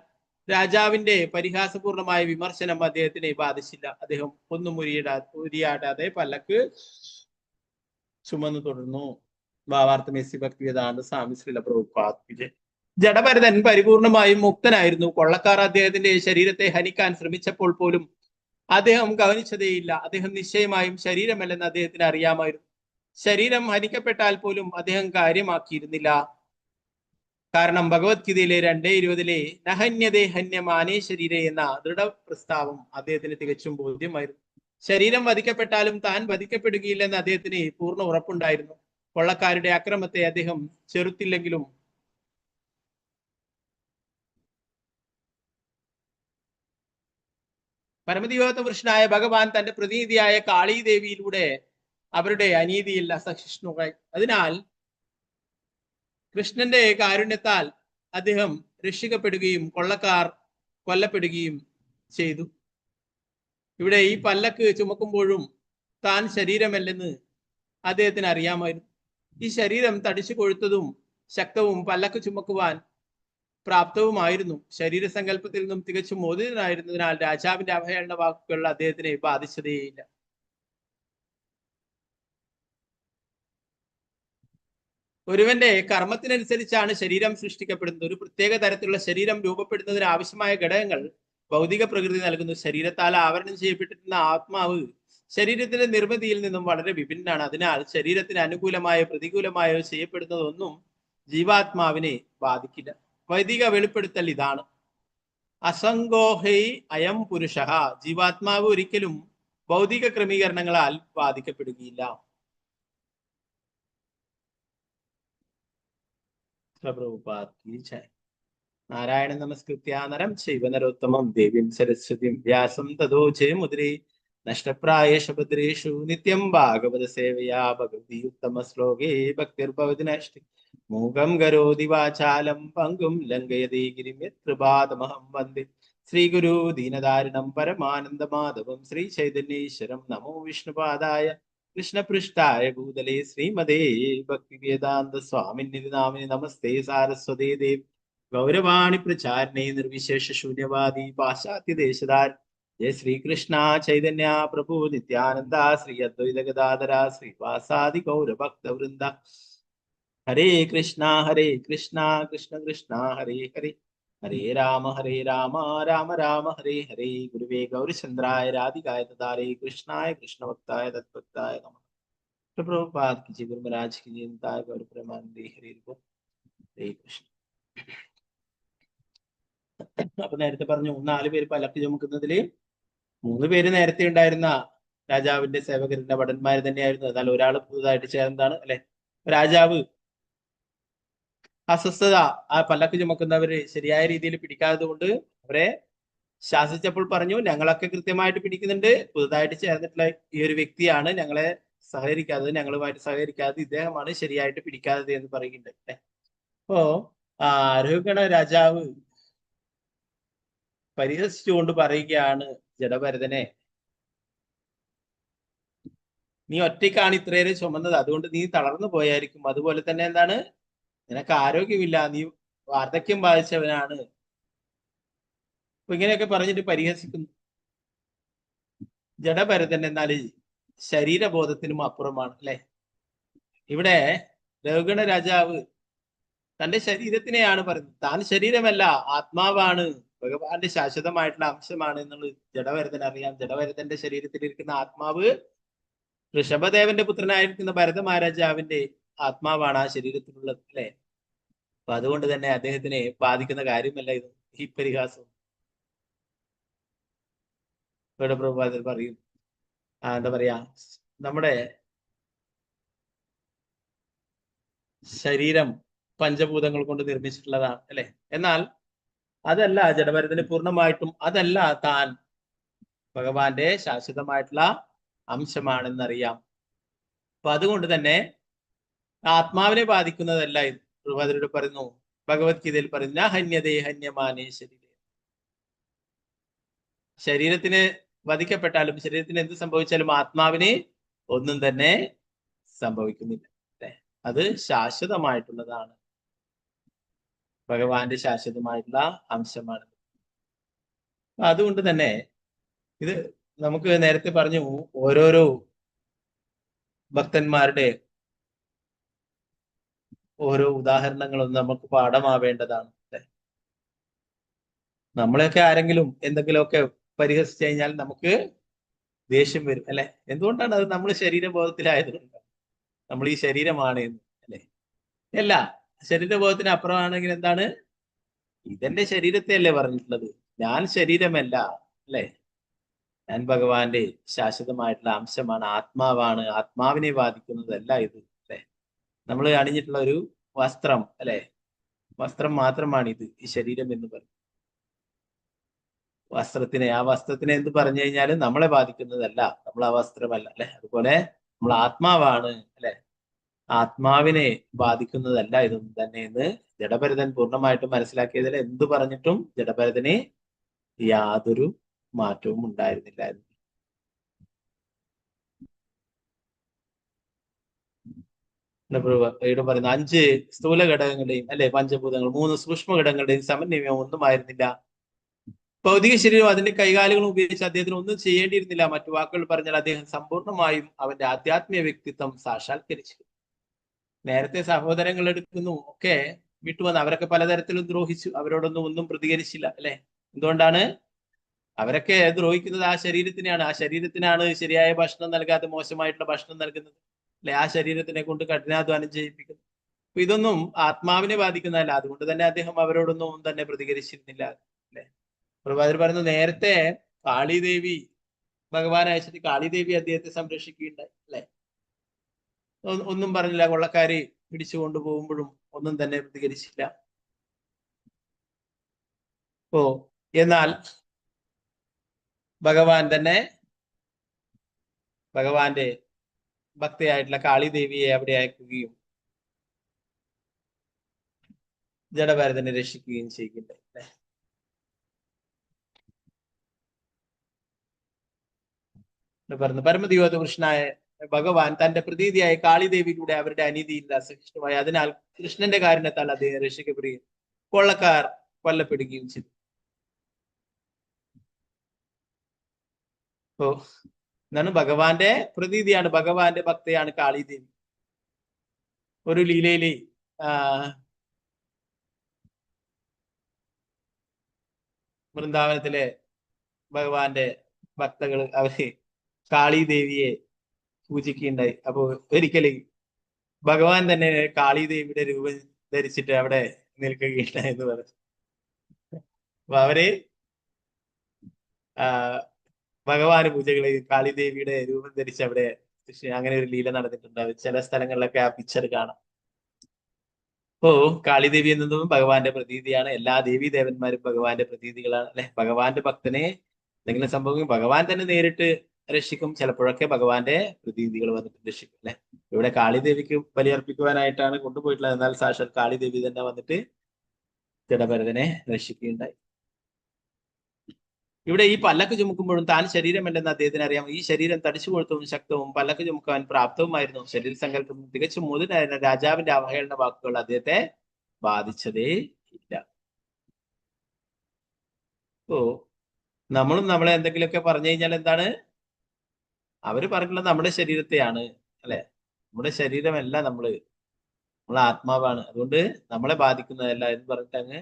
രാജാവിന്റെ പരിഹാസപൂർണമായ വിമർശനം അദ്ദേഹത്തിനെ ബാധിച്ചില്ല. അദ്ദേഹം ഒന്നും ഉരിയാടാതെ പല്ലക്ക് ചുമന്നു തുടർന്നു. ഭാവാർത്ഥം എസ് ഭക്തിവേദാന്ത സ്വാമി ശ്രീല പ്രഭുപാദ് കി ജയ്. ജഡഭരതൻ പരിപൂർണമായും മുക്തനായിരുന്നു. കൊള്ളക്കാർ അദ്ദേഹത്തിന്റെ ശരീരത്തെ ഹനിക്കാൻ ശ്രമിച്ചപ്പോൾ പോലും അദ്ദേഹം ഗവനിച്ചതേയില്ല. അദ്ദേഹം നിശ്ചയമായും ശരീരമല്ലെന്ന് അദ്ദേഹത്തിന് അറിയാമായിരുന്നു. ശരീരം ഹനിക്കപ്പെട്ടാൽ പോലും അദ്ദേഹം കാര്യമാക്കിയിരുന്നില്ല. കാരണം ഭഗവത്ഗീതയിലെ 2:20 നഹന്യതേ ഹന്യമാനേ ശരീരേ എന്ന ദൃഢപ്രസ്താവം അദ്ദേഹത്തിന് തികച്ചും ബോധ്യമായിരുന്നു. ശരീരം വധിക്കപ്പെട്ടാലും താൻ വധിക്കപ്പെടുകയില്ലെന്ന് അദ്ദേഹത്തിന് പൂർണ്ണ ഉറപ്പുണ്ടായിരുന്നു. കൊള്ളക്കാരുടെ അക്രമത്തെ അദ്ദേഹം ചെറുത്തില്ലെങ്കിലും പരമദിവ്യത്വ പുരുഷനായ ഭഗവാൻ തന്റെ പ്രതിനിധിയായ കാളീദേവിയിലൂടെ അവരുടെ അനീതിയിൽ അസഹിഷ്ണുവായി. അതിനാൽ കൃഷ്ണന്റെ കാരുണ്യത്താൽ അദ്ദേഹം രക്ഷിക്കപ്പെടുകയും കൊള്ളക്കാർ കൊല്ലപ്പെടുകയും ചെയ്തു. ഇവിടെ ഈ പല്ലക്ക് ചുമക്കുമ്പോഴും താൻ ശരീരമല്ലെന്ന് അദ്ദേഹത്തിന് അറിയാമായിരുന്നു. ഈ ശരീരം തടിച്ചു കൊഴുത്തതും ശക്തവും പല്ലക്ക് ചുമക്കുവാൻ പ്രാപ്തവുമായിരുന്നു. ശരീരസങ്കല്പത്തിൽ നിന്നും തികച്ചും മോചിതനായിരുന്നതിനാൽ രാജാവിന്റെ അവഹേളന വാക്കുകൾ അദ്ദേഹത്തിനെ ബാധിച്ചതേയില്ല. ഒരുവന്റെ കർമ്മത്തിനനുസരിച്ചാണ് ശരീരം സൃഷ്ടിക്കപ്പെടുന്നത്. ഒരു പ്രത്യേക തരത്തിലുള്ള ശരീരം രൂപപ്പെടുന്നതിന് ആവശ്യമായ ഘടകങ്ങൾ ഭൗതിക പ്രകൃതി നൽകുന്നു. ശരീരത്താൽ ആവരണം ചെയ്യപ്പെട്ടിരുന്ന ആത്മാവ് ശരീരത്തിന്റെ നിർമ്മിതിയിൽ നിന്നും വളരെ വിഭിന്നമാണ്. അതിനാൽ ശരീരത്തിന് അനുകൂലമായോ പ്രതികൂലമായോ ചെയ്യപ്പെടുന്നതൊന്നും ജീവാത്മാവിനെ ബാധിക്കില്ല. വൈദിക വെളിപ്പെടുത്തൽ ഇതാണ്: അസംഗോഹൈ അയം പുരുഷ. ജീവാത്മാവ് ഒരിക്കലും ഭൗതിക ക്രമീകരണങ്ങളാൽ ബാധിക്കപ്പെടുകയില്ല. നാരായണ നമസ്കൃത്യ നരം ചൈവ നരോത്തമം ദേവീം സരസ്വതിം വ്യാസം തതോ ജയമുദ്രേ നഷ്ടപ്രായേഷു ഭദ്രേഷു നിത്യം ഭാഗവത സേവയാ ഭഗവതി ഉത്തമ ശ്ലോകേ ഭക്തിർഭവതി നഷ്ടി. മൂകം കരോതി വാചാലം പങ്കും ലംഘയതി ഗിരിം യത്കൃപാതമഹം വന്ദേ ശ്രീഗുരു ദീനദാരിണം പരമാനന്ദമാധവം ശ്രീ ചൈതന്യേശ്വരം നമോ വിഷ്ണുപാദായ കൃഷ്ണപൃഷ്ഠായ ഭൂതലേ ശ്രീമതേ ഭക്തിവേദാന്ത സ്വാമിനിധി നാമിനി നമസ്തേ സാരസ്വതേ ദേവ് ഗൗരവാണി പ്രചാരണേ നിർവിശേഷ ശൂന്യവാദി പാശ്ചാത്യ ദേശധാർ ജയ ശ്രീകൃഷ്ണ ചൈതന്യ പ്രഭു നിത്യാനന്ദ ശ്രീ അദ്വൈത ഗദാധര ശ്രീവാസാദി ഗൗരഭക്തവൃന്ദ ഹരേ കൃഷ്ണ കൃഷ്ണ കൃഷ്ണ ഹരേ ഹരേ ഹരേ രാമ രാമ രാമ ഹരേ ഹരേ ഗുരുവേ ഗൗരചന്ദ്രായ രാധികായ തദാരേ കൃഷ്ണായ കൃഷ്ണഭക്തായ തദ്ഭക്തായ നമഃ പ്രഭുപാദ് की जय, गुरु महाराज की जय, निताय गौर प्रेमानंदे हरे हरे കൃഷ്ണ. അപ്പൊ നേരത്തെ പറഞ്ഞു 4 പേര് പല്ലക്ക് ചുമക്കുന്നതില് 3 പേര് നേരത്തെ ഉണ്ടായിരുന്ന രാജാവിന്റെ സേവകരുടെ ഭടന്മാര് തന്നെയായിരുന്നു. എന്നാൽ ഒരാൾ പുതുതായിട്ട് ചേർന്നതാണ് അല്ലെ. രാജാവ് അസ്വസ്ഥത ആ പല്ലക്ക് ചുമക്കുന്നവര് ശരിയായ രീതിയിൽ പിടിക്കാത്തത് കൊണ്ട് അവരെ ശാസിച്ചപ്പോൾ പറഞ്ഞു, ഞങ്ങളൊക്കെ കൃത്യമായിട്ട് പിടിക്കുന്നുണ്ട്, പുതുതായിട്ട് ചേർന്നിട്ടുള്ള ഈ ഒരു വ്യക്തിയാണ് ഞങ്ങളെ സഹകരിക്കാത്തത്, ഞങ്ങളുമായിട്ട് സഹകരിക്കാത്തത് ഇദ്ദേഹമാണ് ശരിയായിട്ട് പിടിക്കാത്തത് എന്ന് പറയുന്നുണ്ട് അല്ലെ. അപ്പോ രോഗണ രാജാവ് പരിഹസിച്ചുകൊണ്ട് പറയുകയാണ്, ജഡഭരതനെ, നീ ഒറ്റയ്ക്കാണ് ഇത്രയേറെ ചുമന്നത്, അതുകൊണ്ട് നീ തളർന്നു പോയായിരിക്കും. അതുപോലെ തന്നെ എന്താണ്, നിനക്ക് ആരോഗ്യമില്ല, നീ വാർദ്ധക്യം ബാധിച്ചവനാണ്. അപ്പൊ ഇങ്ങനെയൊക്കെ പറഞ്ഞിട്ട് പരിഹസിക്കുന്നു. ജഡഭരതൻ എന്നാൽ ശരീരബോധത്തിനും അപ്പുറമാണ് അല്ലെ. ഇവിടെ രോഗണ രാജാവ് തന്റെ ശരീരത്തിനെയാണ് പറയുന്നത്. താൻ ശരീരമല്ല, ആത്മാവാണ്, ഭഗവാന്റെ ശാശ്വതമായിട്ടുള്ള അംശമാണ് എന്നുള്ളത് ജഡഭരതൻ അറിയാം. ജഡഭരതന്റെ ശരീരത്തിലിരിക്കുന്ന ആത്മാവ് ഋഷഭദേവന്റെ പുത്രനായിരിക്കുന്ന ഭരത മഹാരാജാവിന്റെ ആത്മാവാണ് ആ ശരീരത്തിലുള്ളത് അല്ലെ. അപ്പൊ അതുകൊണ്ട് തന്നെ അദ്ദേഹത്തിനെ ബാധിക്കുന്ന കാര്യമല്ല ഇത്, ഈ പരിഹാസം. ഇവിടെ പ്രഭുപാദർ പറയും, എന്താ പറയാ, നമ്മുടെ ശരീരം പഞ്ചഭൂതങ്ങൾ കൊണ്ട് നിർമ്മിച്ചിട്ടുള്ളതാണ് അല്ലെ. എന്നാൽ അതല്ല ജഡഭരതന് പൂർണ്ണമായിട്ടും, അതല്ല താൻ ഭഗവാന്റെ ശാശ്വതമായിട്ടുള്ള അംശമാണെന്നറിയാം. അപ്പൊ അതുകൊണ്ട് തന്നെ ആത്മാവിനെ ബാധിക്കുന്നതല്ല ഇത്. പ്രഭുപാദരോട് പറയുന്നു, ഭഗവത്ഗീതയിൽ പറയുന്ന ഹന്യതേ ഹന്യമാനേ ശരീരേ. ശരീരത്തിന് വധിക്കപ്പെട്ടാലും ശരീരത്തിന് എന്ത് സംഭവിച്ചാലും ആത്മാവിന് ഒന്നും തന്നെ സംഭവിക്കുന്നില്ല അല്ലെ. അത് ശാശ്വതമായിട്ടുള്ളതാണ്, ഭഗവാന്റെ ശാശ്വതമായിട്ടുള്ള അംശമാണ്. അതുകൊണ്ട് തന്നെ ഇത് നമുക്ക് നേരത്തെ പറഞ്ഞു, ഓരോരോ ഭക്തന്മാരുടെ ഓരോ ഉദാഹരണങ്ങളും നമുക്ക് പാഠമാവേണ്ടതാണ് അല്ലെ. നമ്മളെയൊക്കെ ആരെങ്കിലും എന്തെങ്കിലുമൊക്കെ പരിഹസിച്ചു കഴിഞ്ഞാൽ നമുക്ക് ദേഷ്യം വരും അല്ലെ. എന്തുകൊണ്ടാണ് അത്? നമ്മൾ ശരീരബോധത്തിലായതുകൊണ്ട്, നമ്മൾ ഈ ശരീരമാണ് എന്ന് അല്ലെ. അല്ല, ശരീരബോധത്തിന് അപ്പുറമാണെങ്കിൽ എന്താണ്, ഇതെന്റെ ശരീരത്തെ അല്ലേ പറഞ്ഞിട്ടുള്ളത്, ഞാൻ ശരീരമല്ല അല്ലെ, ഞാൻ ഭഗവാന്റെ ശാശ്വതമായിട്ടുള്ള അംശമാണ്, ആത്മാവാണ്, ആത്മാവിനെ ബാധിക്കുന്നതല്ല ഇത് അല്ലെ. നമ്മൾ അണിഞ്ഞിട്ടുള്ള ഒരു വസ്ത്രം അല്ലെ, വസ്ത്രം മാത്രമാണ് ഇത്, ഈ ശരീരം എന്ന് പറയും. ആ വസ്ത്രത്തിനെ എന്ത് പറഞ്ഞു കഴിഞ്ഞാലും നമ്മളെ ബാധിക്കുന്നതല്ല, നമ്മൾ ആ വസ്ത്രമല്ല അല്ലെ. അതുപോലെ നമ്മൾ ആത്മാവാണ് അല്ലെ, ആത്മാവിനെ ബാധിക്കുന്നതല്ല ഇതൊന്നും തന്നെ എന്ന് ജഡഭരതൻ പൂർണ്ണമായിട്ടും മനസ്സിലാക്കിയതിൽ എന്തു പറഞ്ഞിട്ടും ജഡഭരതന് യാതൊരു മാറ്റവും ഉണ്ടായിരുന്നില്ലായിരുന്നു. ഇവിടെ പറയുന്ന 5 സ്ഥൂല ഘടകങ്ങളുടെയും അല്ലെ, പഞ്ചഭൂതങ്ങൾ 3 സൂക്ഷ്മ ഘടകങ്ങളുടെയും സമന്വയം ഒന്നുമായിരുന്നില്ല. ഭൗതിക ശരീരം അതിന്റെ കൈകാലുകളും ഉപയോഗിച്ച് അദ്ദേഹത്തിന് ഒന്നും ചെയ്യേണ്ടിയിരുന്നില്ല. മറ്റു വാക്കുകൾ പറഞ്ഞാൽ അദ്ദേഹം സമ്പൂർണമായും അവന്റെ ആധ്യാത്മിക വ്യക്തിത്വം സാക്ഷാത്കരിച്ചു. നേരത്തെ സഹോദരങ്ങൾ എടുക്കുന്നു ഒക്കെ വിട്ടുവന്ന് അവരൊക്കെ പലതരത്തിലും ദ്രോഹിച്ചു, അവരോടൊന്നും ഒന്നും പ്രതികരിച്ചില്ല അല്ലെ. എന്തുകൊണ്ടാണ്? അവരൊക്കെ ദ്രോഹിക്കുന്നത് ആ ശരീരത്തിനെയാണ്. ആ ശരീരത്തിനാണ് ശരിയായ ഭക്ഷണം നൽകാതെ മോശമായിട്ടുള്ള ഭക്ഷണം നൽകുന്നത് അല്ലെ. ആ ശരീരത്തിനെ കൊണ്ട് കഠിനാധ്വാനം ചെയ്യിപ്പിക്കുന്നു. അപ്പൊ ഇതൊന്നും ആത്മാവിനെ ബാധിക്കുന്നതല്ല. അതുകൊണ്ട് തന്നെ അദ്ദേഹം അവരോടൊന്നും തന്നെ പ്രതികരിച്ചിരുന്നില്ല അല്ലെ. പ്രഭാതർ പറയുന്നു, നേരത്തെ കാളിദേവി, ഭഗവാൻ അയച്ചിട്ട് കാളിദേവി അദ്ദേഹത്തെ സംരക്ഷിക്കുകയുണ്ടായി അല്ലെ. ഒന്നും പറഞ്ഞില്ല, കൊള്ളക്കാരി പിടിച്ചു കൊണ്ടുപോകുമ്പോഴും ഒന്നും തന്നെ പ്രതികരിച്ചില്ല. എന്നാൽ ഭഗവാൻ തന്നെ ഭഗവാന്റെ ഭക്തയായിട്ടുള്ള കാളിദേവിയെ അവിടെ അയക്കുകയും ജഡഭരതനെ രക്ഷിക്കുകയും ചെയ്യുന്നുണ്ട്. പറഞ്ഞു പരമദിവ്യോത കൃഷ്ണനായ ഭഗവാൻ തന്റെ പ്രതീതിയായ കാളിദേവിയിലൂടെ അവരുടെ അനീതിയിൽ അസഹിഷ്ണുമായി, അതിനാൽ കൃഷ്ണന്റെ കാരണത്താൽ അദ്ദേഹം രക്ഷിക്കപ്പെടുകയും കൊള്ളക്കാർ കൊല്ലപ്പെടുകയും ചെയ്തു. ഓ എന്താണ്? ഭഗവാന്റെ പ്രതീതിയാണ്, ഭഗവാന്റെ ഭക്തയാണ് കാളിദേവി. ഒരു ലീലയില് വൃന്ദാവനത്തിലെ ഭഗവാന്റെ ഭക്തകൾ അവര് കാളിദേവിയെ പൂജിക്കുകയുണ്ടായി. അപ്പൊ ഒരിക്കല് ഭഗവാൻ തന്നെ കാളിദേവിയുടെ രൂപം ധരിച്ചിട്ട് അവിടെ നിൽക്കുകയുണ്ടായി എന്ന് പറഞ്ഞു. അപ്പൊ അവര് ഭഗവാന് പൂജകള് കാളിദേവിയുടെ രൂപം ധരിച്ച് അവിടെ അങ്ങനെ ഒരു ലീല നടന്നിട്ടുണ്ട്. ചില സ്ഥലങ്ങളിലൊക്കെ ആ പിക്ചർ കാണാം. അപ്പോ കാളിദേവി എന്നതും ഭഗവാന്റെ പ്രതീതിയാണ്. എല്ലാ ദേവീ ദേവന്മാരും ഭഗവാന്റെ പ്രതീതികളാണ് അല്ലെ. ഭഗവാന്റെ ഭക്തനെ എന്തെങ്കിലും സംഭവിക്കും ഭഗവാൻ തന്നെ നേരിട്ട് രക്ഷിക്കും. ചിലപ്പോഴൊക്കെ ഭഗവാന്റെ പ്രതീതികൾ വന്നിട്ട് രക്ഷിക്കും അല്ലെ. ഇവിടെ കാളിദേവിക്ക് ബലിയർപ്പിക്കുവാനായിട്ടാണ് കൊണ്ടുപോയിട്ടുള്ളത്. എന്നാൽ സാക്ഷാൽ കാളിദേവി തന്നെ വന്നിട്ട് ജഡഭരതനെ രക്ഷിക്കുകയുണ്ടായി. ഇവിടെ ഈ പല്ലക്ക് ചുമക്കുമ്പോഴും താൻ ശരീരമല്ലെന്ന് അദ്ദേഹത്തിന് അറിയാം. ഈ ശരീരം തടിച്ചു കൊഴുത്തവും ശക്തവും പല്ലക്ക് ചുമക്കാൻ പ്രാപ്തവുമായിരുന്നു. ശരീര സങ്കല്പം തികച്ചും മോദിനായിരുന്ന രാജാവിന്റെ അവഹേളന വാക്കുകൾ അദ്ദേഹത്തെ ബാധിച്ചതേ ഇല്ല. ഓ നമ്മളും നമ്മളെ എന്തെങ്കിലുമൊക്കെ പറഞ്ഞു കഴിഞ്ഞാൽ എന്താണ്? അവര് പറഞ്ഞിട്ടുള്ളത് നമ്മുടെ ശരീരത്തെയാണ് അല്ലെ. നമ്മുടെ ശരീരമല്ല നമ്മളെ ആത്മാവാണ്. അതുകൊണ്ട് നമ്മളെ ബാധിക്കുന്നതല്ല എന്ന് പറഞ്ഞിട്ട് അങ്ങ്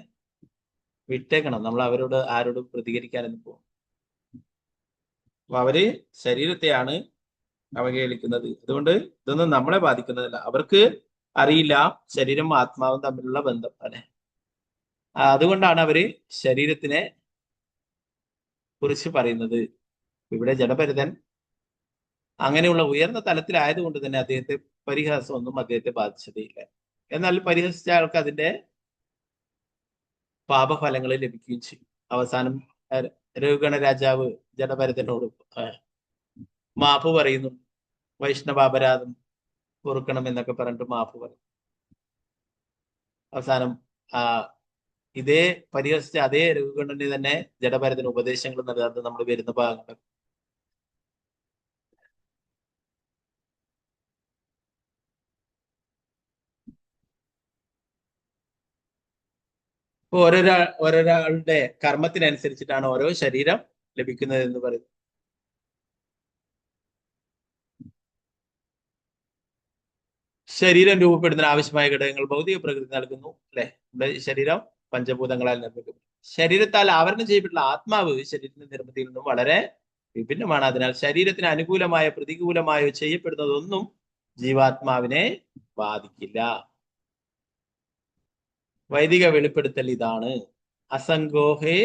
വിട്ടേക്കണം. നമ്മൾ അവരോട് ആരോടും പ്രതികരിക്കാനെന്ന് പോകും. അപ്പൊ അവര് ശരീരത്തെയാണ് അവഹേളിക്കുന്നത്. അതുകൊണ്ട് ഇതൊന്നും നമ്മളെ ബാധിക്കുന്നതല്ല. അവർക്ക് അറിയില്ല ശരീരം ആത്മാവും തമ്മിലുള്ള ബന്ധം അല്ലെ. അതുകൊണ്ടാണ് അവര് ശരീരത്തിനെ കുറിച്ച് പറയുന്നത്. ഇവിടെ ജഡഭരതൻ അങ്ങനെയുള്ള ഉയർന്ന തലത്തിലായതുകൊണ്ട് തന്നെ അദ്ദേഹത്തെ പരിഹാസമൊന്നും അദ്ദേഹത്തെ ബാധിച്ചതേയില്ല. എന്നാൽ പരിഹസിച്ച ആൾക്ക് അതിന്റെ പാപഫലങ്ങൾ ലഭിക്കുകയും ചെയ്യും. അവസാനം രഘുഗണ രാജാവ് ജഡഭരതനോട് മാപ്പ് പറയുന്നു. വൈഷ്ണവാപരാധം പൊറുക്കണം എന്നൊക്കെ പറഞ്ഞിട്ട് മാപ്പ് പറയും. അവസാനം ഇതേ പരിഹസിച്ച അതേ രഘുഗണന് തന്നെ ജഡഭരതന് ഉപദേശങ്ങൾ നൽകാതെ നമ്മൾ വരുന്ന ഭാഗങ്ങൾ. ഓരോരാളുടെ കർമ്മത്തിനനുസരിച്ചിട്ടാണ് ഓരോ ശരീരം ലഭിക്കുന്നത് എന്ന് പറയുന്നത്. ശരീരം രൂപപ്പെടുന്നതിന് ആവശ്യമായ ഘടകങ്ങൾ ഭൗതിക പ്രകൃതി നൽകുന്നു അല്ലെ. നമ്മുടെ ശരീരം പഞ്ചഭൂതങ്ങളാൽ നിർമ്മിക്കുന്നു. ശരീരത്താൽ ആവരണം ചെയ്യപ്പെട്ടുള്ള ആത്മാവ് ശരീരത്തിന്റെ നിർമ്മിതിയിൽ നിന്നും വളരെ വിഭിന്നമാണ്. അതിനാൽ ശരീരത്തിന് അനുകൂലമായോ പ്രതികൂലമായോ ചെയ്യപ്പെടുന്നതൊന്നും ജീവാത്മാവിനെ ബാധിക്കില്ല. വൈദിക വെളിപ്പെടുത്തൽ ഇതാണ്. അസംഗോഹേ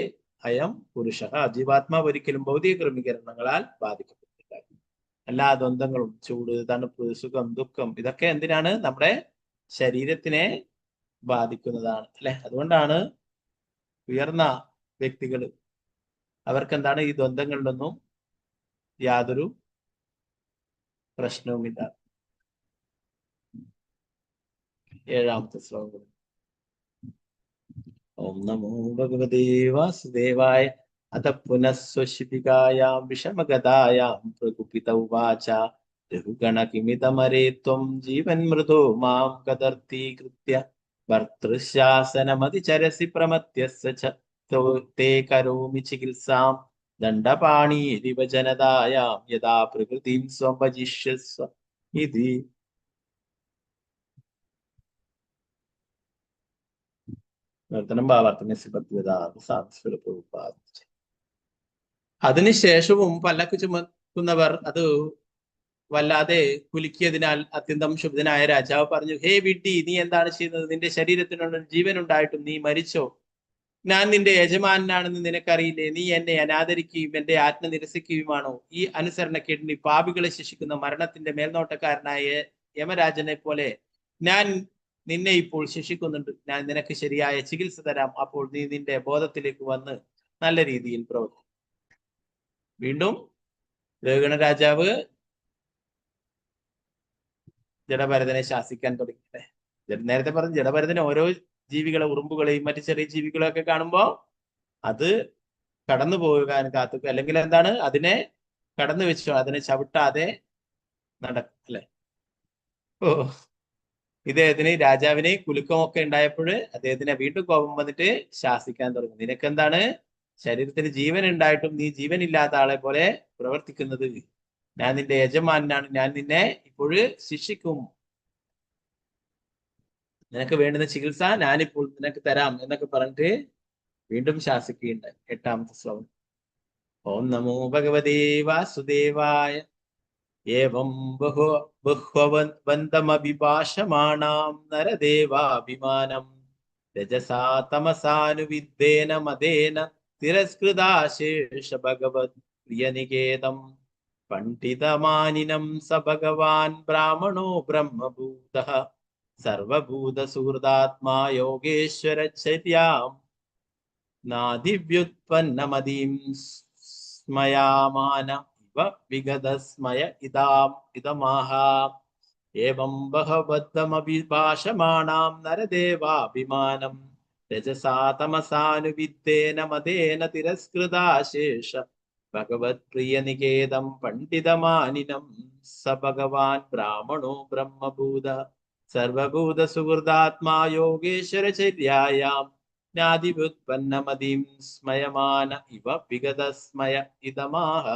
അയം പുരുഷ. ജീവാത്മാവ് ഒരിക്കലും ഭൗതിക ക്രമീകരണങ്ങളാൽ ബാധിക്കപ്പെടുന്നില്ല. എല്ലാ ദ്വന്ദ്ങ്ങളും, ചൂട്, തണുപ്പ്, സുഖം, ദുഃഖം, ഇതൊക്കെ എന്തിനാണ്? നമ്മുടെ ശരീരത്തിനെ ബാധിക്കുന്നതാണ് അല്ലെ. അതുകൊണ്ടാണ് ഉയർന്ന വ്യക്തികൾ അവർക്കെന്താണ് ഈ ദ്വന്ദ്ങ്ങളിലൊന്നും യാതൊരു പ്രശ്നവുമില്ല. 7ാമത്തെ ശ്ലോകം. ഓം നമോ ഭഗവതേ വാസുദേവായ. അത പുനഃസ്വശിപികായാം വിഷമഗതായാം പ്രകുപിത ഉവാച രഘുഗണ കിമിതമരേ ത്വം ജീവൻ മൃദോ മാം കദർത്തീകൃത്യ ഭർതൃശാസനമതിചരസി പ്രമത്യസ്യ തേ കരോമി ചികിത്സാം ദണ്ഡപാണീരിവ ജനതായാം യഥാ പ്രകൃതിം സ്വം ഭജിഷ്യസ്വ ഇതി. അതിനുശേഷവും പല്ലക്ക് ചുമക്കുന്നവർ അത് വല്ലാതെ കുലുക്കിയതിനാൽ അത്യന്തം ശുദ്ധനായ രാജാവ് പറഞ്ഞു, ഹേ വിഡ്ഢി, നീ എന്താണ് ചെയ്യുന്നത്? നിന്റെ ശരീരത്തിനുള്ള ജീവൻ ഉണ്ടായിട്ടും നീ മരിച്ചോ? ഞാൻ നിന്റെ യജമാനാണെന്ന് നിനക്കറിയില്ലേ? നീ എന്നെ അനാദരിക്കുകയും എന്റെ ആജ്ഞ നിരസിക്കുകയുമാണോ? ഈ അനുസരണക്കേട് നീ പാപികളെ ശിക്ഷിക്കുന്ന മരണത്തിന്റെ മേൽനോട്ടക്കാരനായ യമരാജനെ പോലെ ഞാൻ നിന്നെ ഇപ്പോൾ ശിക്ഷിക്കുന്നുണ്ട്. ഞാൻ നിനക്ക് ശരിയായ ചികിത്സ തരാം. അപ്പോൾ നീ നിന്റെ ബോധത്തിലേക്ക് വന്ന് നല്ല രീതിയിൽ പ്രവർത്തിക്കും. വീണ്ടും രഘുഗണ രാജാവ് ജഡഭരതനെ ശാസിക്കാൻ തുടങ്ങി. നേരത്തെ പറഞ്ഞ ജഡഭരതന് ഓരോ ജീവികളെ, ഉറുമ്പുകളെയും മറ്റു ചെറിയ ജീവികളെയൊക്കെ കാണുമ്പോൾ അത് കടന്നു പോകാൻ കാത്തുക, അല്ലെങ്കിൽ എന്താണ് അതിനെ കടന്നു വെച്ചോ, അതിനെ ചവിട്ടാതെ നടക്കും അല്ലെ. ഓ, ഇദ്ദേഹത്തിന് രാജാവിന് കുലുക്കമൊക്കെ ഉണ്ടായപ്പോൾ അദ്ദേഹത്തിന് വീണ്ടും കോപം വന്നിട്ട് ശാസിക്കാൻ തുടങ്ങി. നിനക്കെന്താണ് ശരീരത്തിന് ജീവൻ ഉണ്ടായിട്ടും നീ ജീവനില്ലാത്ത ആളെ പോലെ പ്രവർത്തിക്കുന്നത്? ഞാൻ നിന്റെ യജമാനാണ്, ഞാൻ നിന്നെ ഇപ്പോഴ് ശിക്ഷിക്കും, നിനക്ക് വേണ്ടുന്ന ചികിത്സ ഞാനിപ്പോൾ നിനക്ക് തരാം എന്നൊക്കെ പറഞ്ഞിട്ട് വീണ്ടും ശാസിക്കുകയുണ്ടായി. 8ാമത്തെ ശ്ലോകം. ഓം നമോ ഭഗവതേ വാസുദേവായ. ഏവം ബഹ്വന്തമഭിഭാഷമാണാം നരദേവാഭിമാനം രജസാ തമസാനുവിദ്ദേന മദേന തിരസ്കൃതാശേഷ ഭഗവത് പ്രിയനികേതം പണ്ഡിതമാനിനം സ ഭഗവാൻ ബ്രാഹ്മണോ ബ്രഹ്മഭൂതഃ സർവഭൂതസുഹൃദാത്മാ യോഗേശ്വരചര്യാം നാദിവ്യുത്പന്നമതീം സ്മയാമാന വിഗതസ്മയ ഇതമാഹ. ഏവം ബഹവദ്ദമഭിഭാഷമാണാം നരദേവാഭിമാനം രജസാ തമസാനുവിദ്ദേന മദേന തിരസ്കൃതാശേഷ ഭഗവത് പ്രിയനികേതം പണ്ഡിതമാനിനം സ ഭഗവാൻ ബ്രാഹ്മണോ ബ്രഹ്മഭൂത സർവഭൂതസുഹൃദാത്മാ യോഗേശ്വരചര്യായാം ജ്ഞാതിവ്യുത്പന്നമതീം സ്മയമാന ഇവ വിഗതസ്മയ ഇതമാഹ.